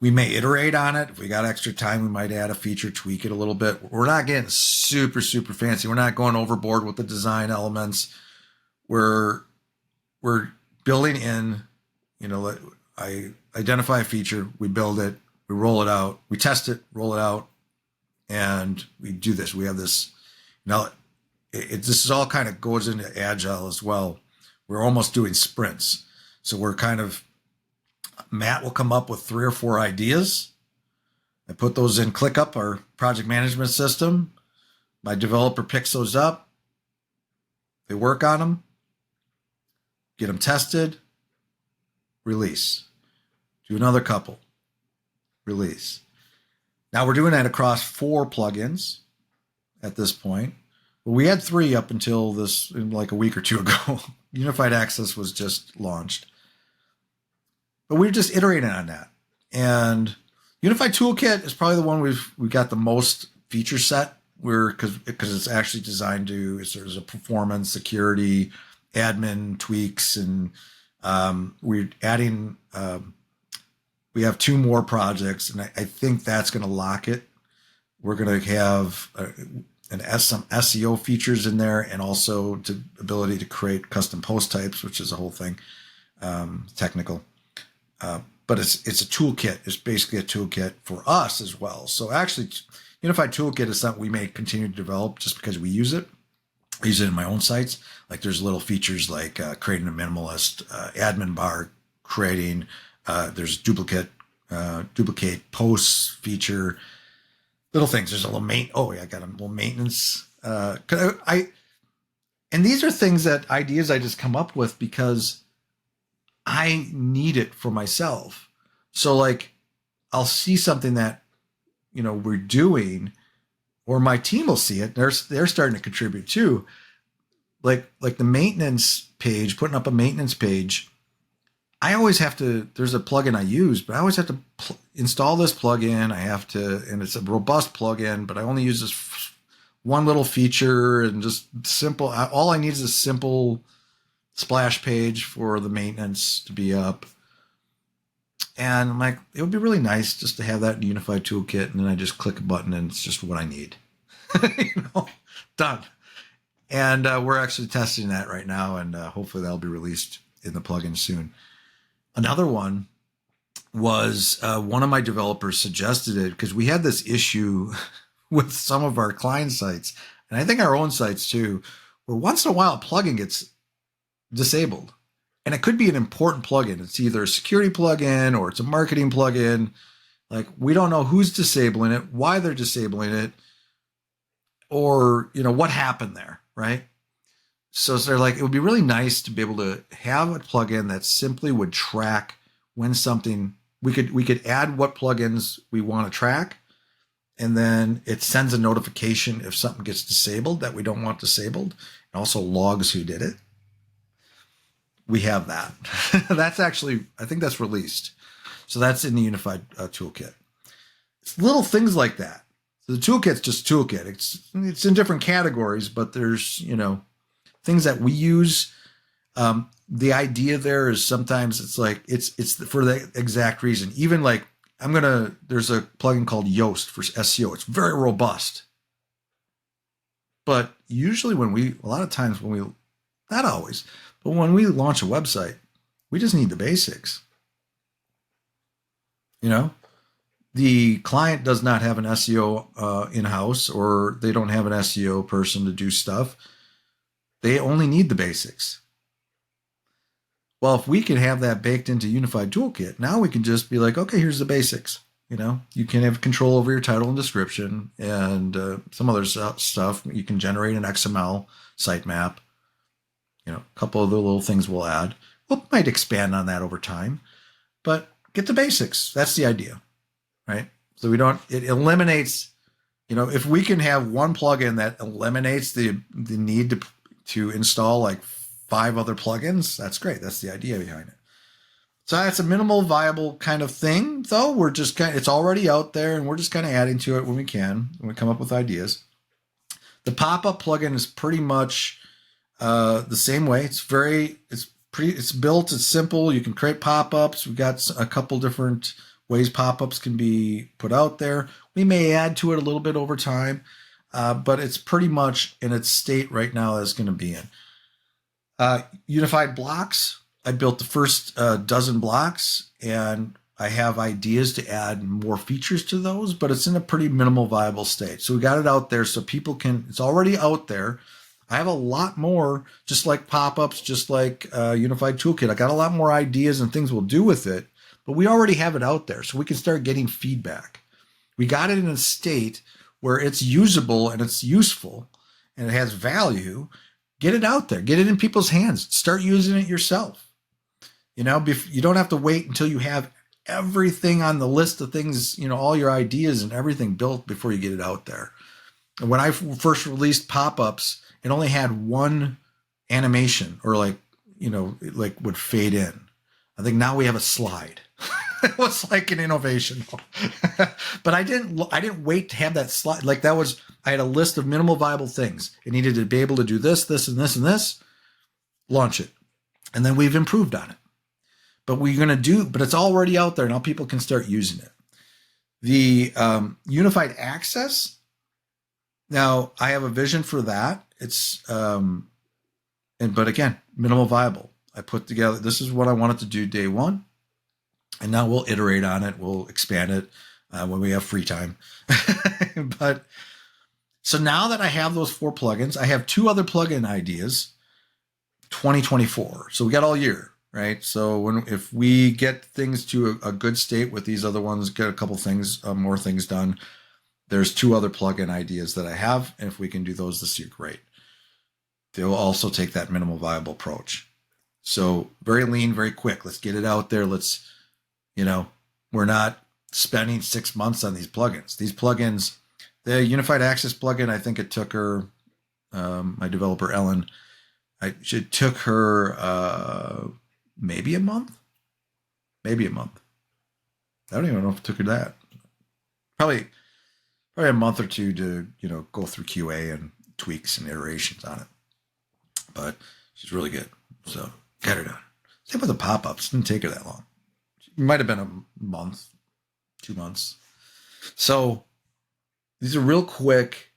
We may iterate on it. If we got extra time, we might add a feature, tweak it a little bit. We're not getting super, super fancy. We're not going overboard with the design elements. We're building in, I identify a feature, we build it, we roll it out, we test it, roll it out, and we do this. We have this, this is all kind of goes into Agile as well. We're almost doing sprints. So we're Matt will come up with 3 or 4 ideas. I put those in ClickUp, our project management system. My developer picks those up. They work on them, get them tested, release. Do another couple, release. Now we're doing that across 4 plugins at this point. But we had 3 up until like a week or 2 ago. Unified Access was just launched. But we're just iterating on that. And Unified Toolkit is probably the one we got the most feature set. Because it's actually designed there's a performance, security, admin tweaks, and we're adding. We have 2 more projects, and I think that's going to lock it. We're going to have some SEO features in there, and also the ability to create custom post types, which is a whole thing, technical. But it's a toolkit. It's basically a toolkit for us as well. So actually, Unified Toolkit is something we may continue to develop just because we use it. I use it in my own sites. Like there's little features like creating a minimalist admin bar, creating there's duplicate posts feature, little things. There's a little I got a little maintenance. And these are things ideas I just come up with because I need it for myself. So like I'll see something that, we're doing, or my team will see it. They're starting to contribute too. Like the maintenance page, putting up a maintenance page. I always have to, there's a plugin I use, but I always have to install this plugin. I have to, and it's a robust plugin, but I only use this one little feature and just simple. All I need is a simple splash page for the maintenance to be up. And I'm like, it would be really nice just to have that unified toolkit, and then I just click a button and it's just what I need. Done. And we're actually testing that right now, and hopefully that'll be released in the plugin soon. Another one was one of my developers suggested it because we had this issue with some of our client sites, and I think our own sites too, where once in a while a plugin gets disabled. And it could be an important plugin. It's either a security plugin or it's a marketing plugin. Like, we don't know who's disabling it, why they're disabling it, or, what happened there, right? So they're like, it would be really nice to be able to have a plugin that simply would track when something, we could add what plugins we want to track, and then it sends a notification if something gets disabled that we don't want disabled, and also logs who did it. We have that. That's actually, I think that's released. So that's in the unified toolkit. It's little things like that. So the toolkit's just toolkit. It's in different categories, but there's, things that we use. The idea there is sometimes it's like, it's for the exact reason. Even like, there's a plugin called Yoast for SEO. It's very robust. But usually a lot of times not always, but when we launch a website, we just need the basics. The client does not have an SEO in-house, or they don't have an SEO person to do stuff. They only need the basics. Well, if we can have that baked into Unified Toolkit, now we can just be like, okay, here's the basics. You can have control over your title and description and some other stuff. You can generate an XML sitemap. A couple of the little things we'll add. We might expand on that over time, but get the basics. That's the idea, right? So it eliminates, if we can have one plugin that eliminates the need to install like 5 other plugins, that's great. That's the idea behind it. So that's a minimal viable kind of thing, though. We're just it's already out there, and we're just kind of adding to it when we come up with ideas. The pop-up plugin is pretty much the same way. It's built. It's simple. You can create pop-ups. We've got a couple different ways pop-ups can be put out there. We may add to it a little bit over time, but it's pretty much in its state right now as it's going to be in. Unified blocks. I built the first dozen blocks, and I have ideas to add more features to those, but it's in a pretty minimal viable state. So we got it out there so people it's already out there. I have a lot more, just like pop-ups, just like Unified Toolkit. I got a lot more ideas and things we'll do with it, but we already have it out there, so we can start getting feedback. We got it in a state where it's usable and it's useful and it has value. Get it out there. Get it in people's hands. Start using it yourself. You don't have to wait until you have everything on the list of things, all your ideas and everything built before you get it out there. And when I first released pop-ups, it only had one animation, or like would fade in. I think now we have a slide. It was like an innovation. But I didn't wait to have that slide. Like I had a list of minimal viable things. It needed to be able to do this, this, and this, and this. Launch it. And then we've improved on it. But it's already out there. Now people can start using it. The unified access. Now I have a vision for that. It's, but again, minimal viable. I put together, this is what I wanted to do day one. And now we'll iterate on it. We'll expand it when we have free time. But so now that I have those 4 plugins, I have 2 other plugin ideas, 2024. So we got all year, right? So if we get things to a good state with these other ones, get a couple things, more things done, there's 2 other plugin ideas that I have. And if we can do those this year, great. They'll also take that minimal viable approach. So very lean, very quick. Let's get it out there. We're not spending 6 months on these plugins. These plugins, the Unified Access plugin, I think it took her, my developer, Ellen, it took her maybe a month. I don't even know if it took her that. Probably a month or 2 to, go through QA and tweaks and iterations on it. But She's really good. So got her done. Same with the pop-ups. Didn't take her that long. It might have been a month, 2 months. So these are real quick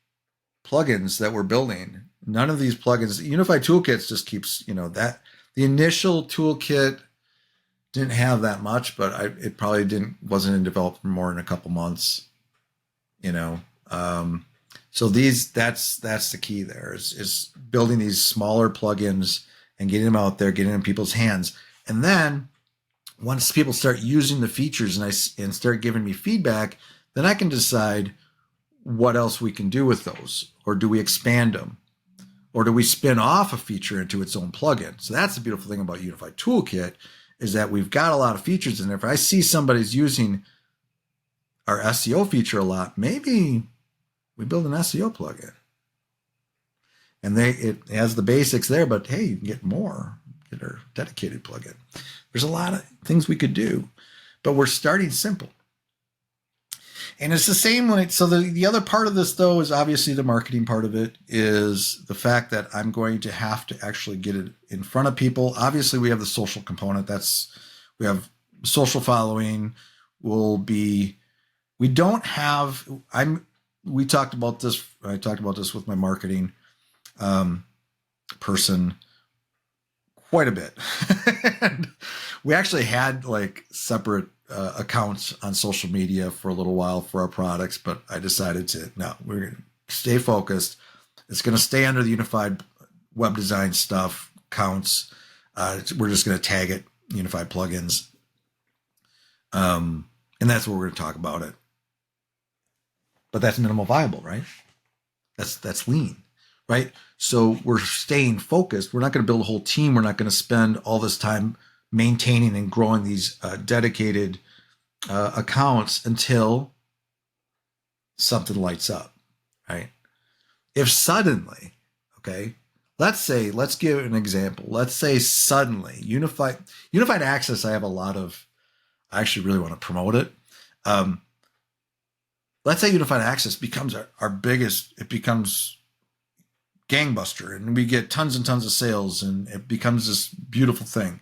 plugins that we're building. None of these plugins, Unified Toolkits just keeps, that the initial toolkit didn't have that much, but it probably wasn't in development for more than a couple months, So that's the key there is building these smaller plugins and getting them out there, getting them in people's hands. And then once people start using the features and start giving me feedback, then I can decide what else we can do with those, or do we expand them, or do we spin off a feature into its own plugin? So that's the beautiful thing about Unified Toolkit is that we've got a lot of features in there. If I see somebody's using our SEO feature a lot, maybe we build an SEO plugin. And it has the basics there, but hey, you can get more, get our dedicated plugin. There's a lot of things we could do, but we're starting simple. And it's the same when so the other part of this though is obviously the marketing part of it is the fact that I'm going to have to actually get it in front of people. Obviously we have the social component. We have social following we talked about this. I talked about this with my marketing person quite a bit. And we actually had like separate accounts on social media for a little while for our products, but I decided we're going to stay focused. It's going to stay under the unified web design stuff counts. We're just going to tag it unified plugins. And that's what we're going to talk about it. But that's minimal viable, right? That's lean, right? So we're staying focused. We're not going to build a whole team. We're not going to spend all this time maintaining and growing these dedicated accounts until something lights up, right? If suddenly, okay, let's give an example. Let's say suddenly unified access. I actually really want to promote it. Let's say unified access becomes our biggest, it becomes gangbuster and we get tons and tons of sales and it becomes this beautiful thing.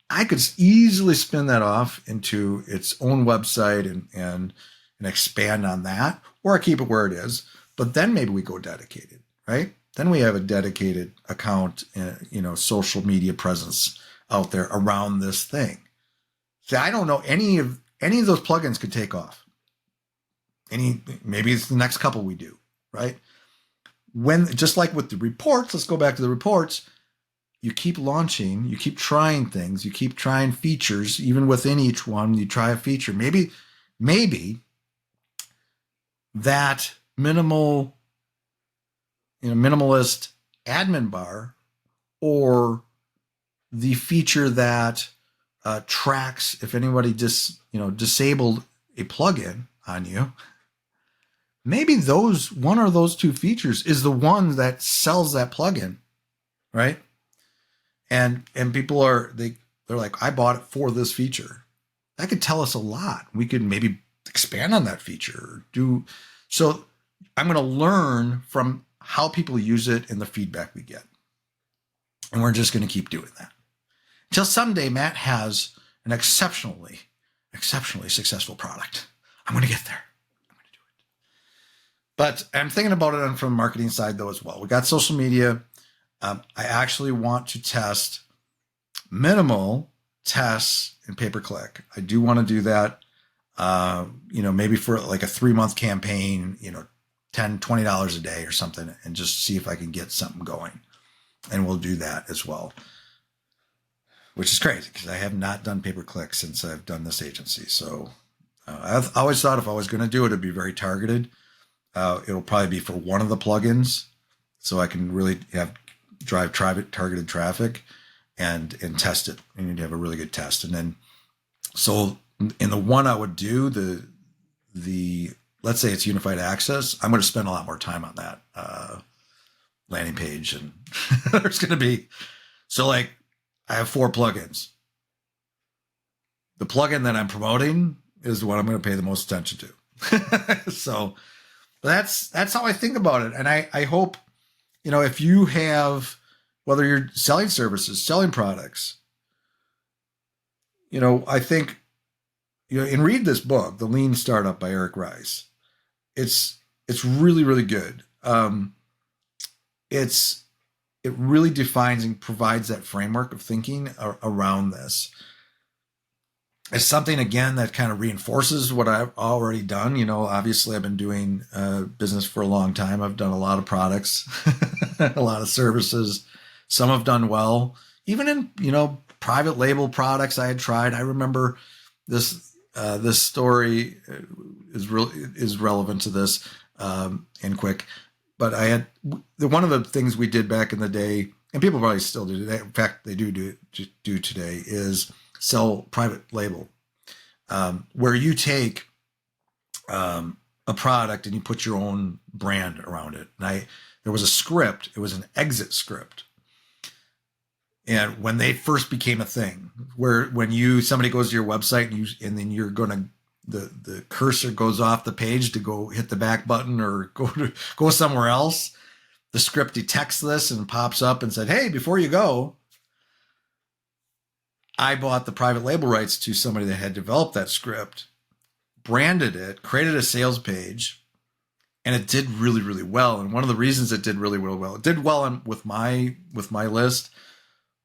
I could easily spin that off into its own website and expand on that, or I keep it where it is. But then maybe we go dedicated, right? Then we have a dedicated account, social media presence out there around this thing. See, I don't know any of those plugins could take off. Maybe it's the next couple we do, right? Just like with the reports, let's go back to the reports. You keep launching, you keep trying things, you keep trying features, even within each one, you try a feature. Maybe that minimalist admin bar, or the feature that tracks if anybody disabled a plugin on you. Maybe one or those two features is the one that sells that plugin, right? And people they're like, I bought it for this feature. That could tell us a lot. We could maybe expand on that feature. So I'm going to learn from how people use it and the feedback we get. And we're just going to keep doing that until someday Matt has an exceptionally successful product. I'm going to get there. But I'm thinking about it from the marketing side, though, as well. We got social media. I actually want to test minimal tests in pay-per-click. I do want to do that, maybe for like a 3-month campaign, $10, $20 a day or something, and just see if I can get something going. And we'll do that as well, which is crazy because I have not done pay-per-click since I've done this agency. So I've always thought if I was going to do it, it'd be very targeted. It'll probably be for one of the plugins, so I can really drive targeted traffic and test it. And you'd have a really good test. And then, so in the one I would do, the let's say it's unified access, I'm going to spend a lot more time on that landing page, and there's going to be I have 4 plugins. The plugin that I'm promoting is the one I'm going to pay the most attention to. So. But that's how I think about it. And I hope, if you have whether you're selling services, selling products. I think, and read this book, The Lean Startup by Eric Rice. It's really, really good. It's it really defines and provides that framework of thinking around this. It's something, again, that kind of reinforces what I've already done. Obviously I've been doing business for a long time. I've done a lot of products, a lot of services. Some have done well, even in, private label products I had tried. I remember this story is relevant to this, and quick. But I had one of the things we did back in the day, and people probably still do today. In fact, they do today, is sell private label, where you take a product and you put your own brand around it. And there was a script. It was an exit script. And when they first became a thing, where when somebody goes to your website and then you're going to, the cursor goes off the page to go hit the back button or go somewhere else, the script detects this and pops up and said, hey, before you go, I bought the private label rights to somebody that had developed that script, branded it, created a sales page, and it did really, really well. And one of the reasons it did really, really well, it did well with my list,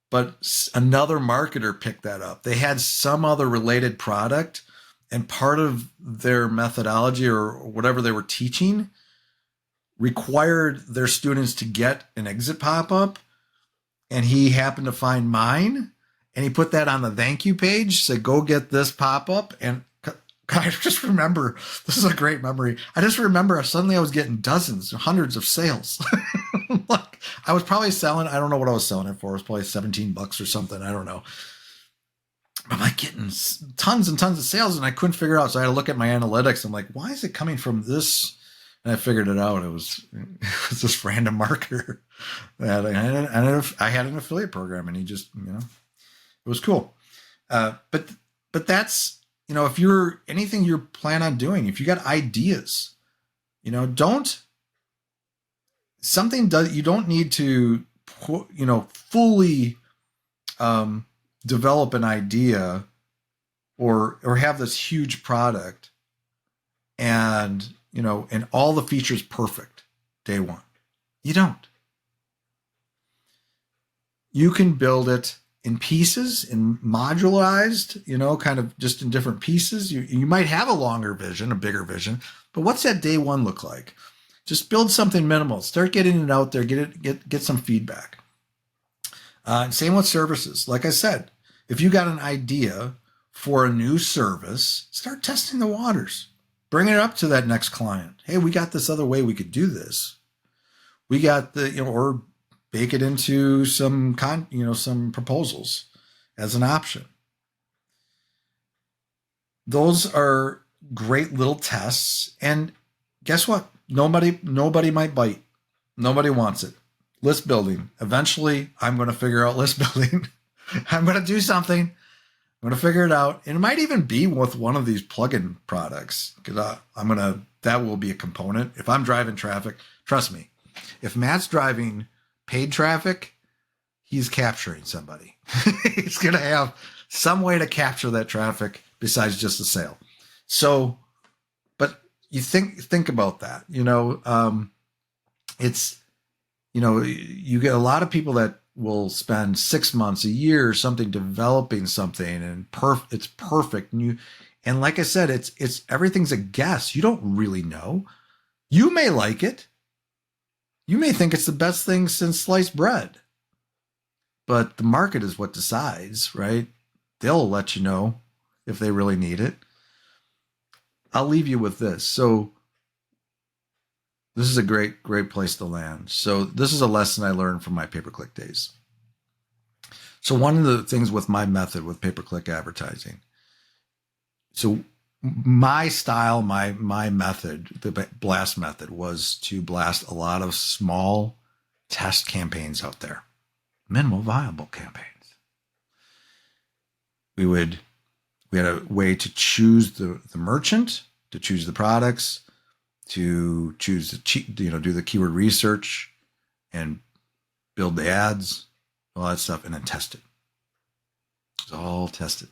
but another marketer picked that up. They had some other related product, and part of their methodology or whatever they were teaching required their students to get an exit pop-up. And he happened to find mine, and he put that on the thank you page, said, go get this pop-up. And I just remember, this is a great memory. I just remember suddenly I was getting dozens, hundreds of sales. Like, I was probably selling, I don't know what I was selling it for. It was probably $17 or something. I don't know. I'm like getting tons and tons of sales, and I couldn't figure it out. So I had to look at my analytics. I'm like, why is it coming from this? And I figured it out. It was this random marketer that I had an affiliate program, and he just, it was cool. But that's, if you're anything you plan on doing, if you got ideas, you don't need to, fully develop an idea or have this huge product and all the features perfect day one. You don't. You can build it in pieces, in modularized, kind of just in different pieces. You might have a longer vision, a bigger vision, but what's that day one look like? Just build something minimal. Start getting it out there. Get some feedback. Same with services. Like I said, if you got an idea for a new service, start testing the waters. Bring it up to that next client. Hey, we got this other way we could do this. We got or bake it into some some proposals as an option. Those are great little tests. And guess what? Nobody might bite. Nobody wants it. List building. Eventually, I'm going to figure out list building. I'm going to do something. I'm going to figure it out. And it might even be with one of these plugin products, because that will be a component. If I'm driving traffic, trust me, if Matt's driving paid traffic, he's capturing somebody. He's going to have some way to capture that traffic besides just a sale. So, but you think about that, it's, you get a lot of people that will spend 6 months, a year, or something developing something, and it's perfect. And like I said, it's everything's a guess. You don't really know. You may like it. You may think it's the best thing since sliced bread, but the market is what decides, right? They'll let you know if they really need it. I'll leave you with this. So this is a great, great place to land. So this is a lesson I learned from my pay-per-click days. So one of the things with my method with pay-per-click advertising, so my style, my method, the blast method, was to blast a lot of small test campaigns out there, minimal viable campaigns. We had a way to choose the merchant, to choose the products, to choose do the keyword research, and build the ads, all that stuff, and then test it. It's all tested.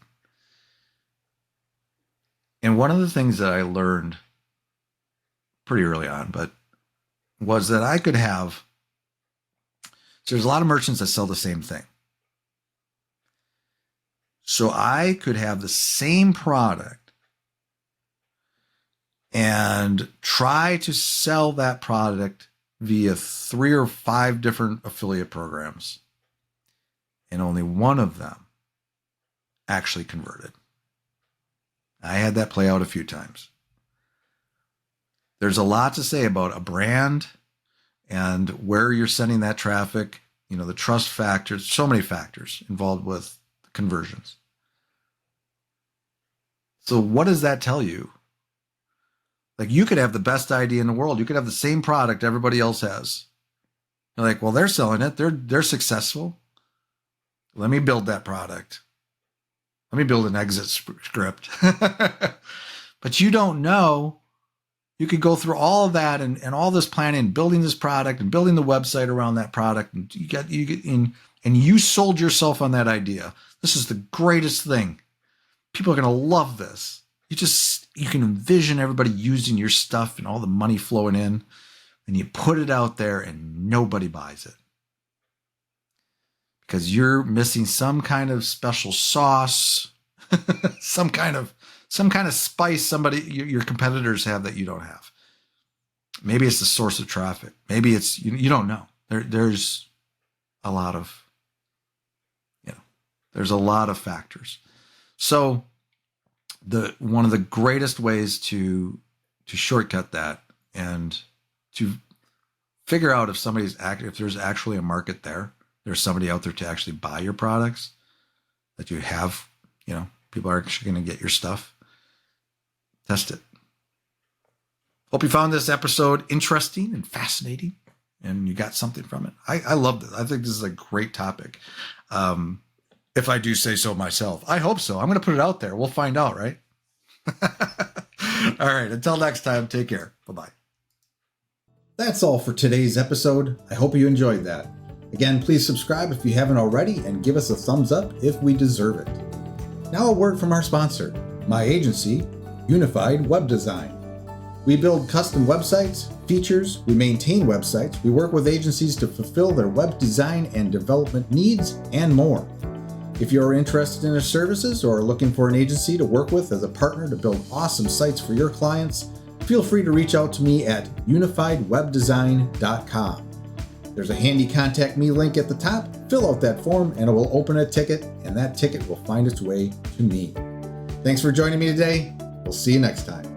And one of the things that I learned pretty early on, but was that I could have, so there's a lot of merchants that sell the same thing. So I could have the same product and try to sell that product via 3 or 5 different affiliate programs. And only one of them actually converted. I had that play out a few times. There's a lot to say about a brand and where you're sending that traffic, the trust factors, so many factors involved with conversions. So what does that tell you? Like, you could have the best idea in the world. You could have the same product everybody else has. You're like, well, they're selling it. They're successful. Let me build that product. Let me build an exit script. But you don't know. You could go through all of that and all this planning, building this product and building the website around that product. And you get in, and you sold yourself on that idea. This is the greatest thing. People are going to love this. You can envision everybody using your stuff and all the money flowing in, and you put it out there and nobody buys it because you're missing some kind of special sauce, some kind of spice your competitors have that you don't have. Maybe it's the source of traffic. Maybe it's, you don't know. There's a lot of, there's a lot of factors. So one of the greatest ways to shortcut that and to figure out if there's actually a market there's somebody out there to actually buy your products, that you have, people are actually going to get your stuff. Test it. Hope you found this episode interesting and fascinating and you got something from it. I love this. I think this is a great topic. If I do say so myself. I hope so. I'm going to put it out there. We'll find out, right? All right. Until next time, take care. Bye-bye. That's all for today's episode. I hope you enjoyed that. Again, please subscribe if you haven't already and give us a thumbs up if we deserve it. Now a word from our sponsor, my agency, Unified Web Design. We build custom websites, features, we maintain websites, we work with agencies to fulfill their web design and development needs, and more. If you're interested in our services or are looking for an agency to work with as a partner to build awesome sites for your clients, feel free to reach out to me at unifiedwebdesign.com. There's a handy contact me link at the top. Fill out that form and it will open a ticket, and that ticket will find its way to me. Thanks for joining me today. We'll see you next time.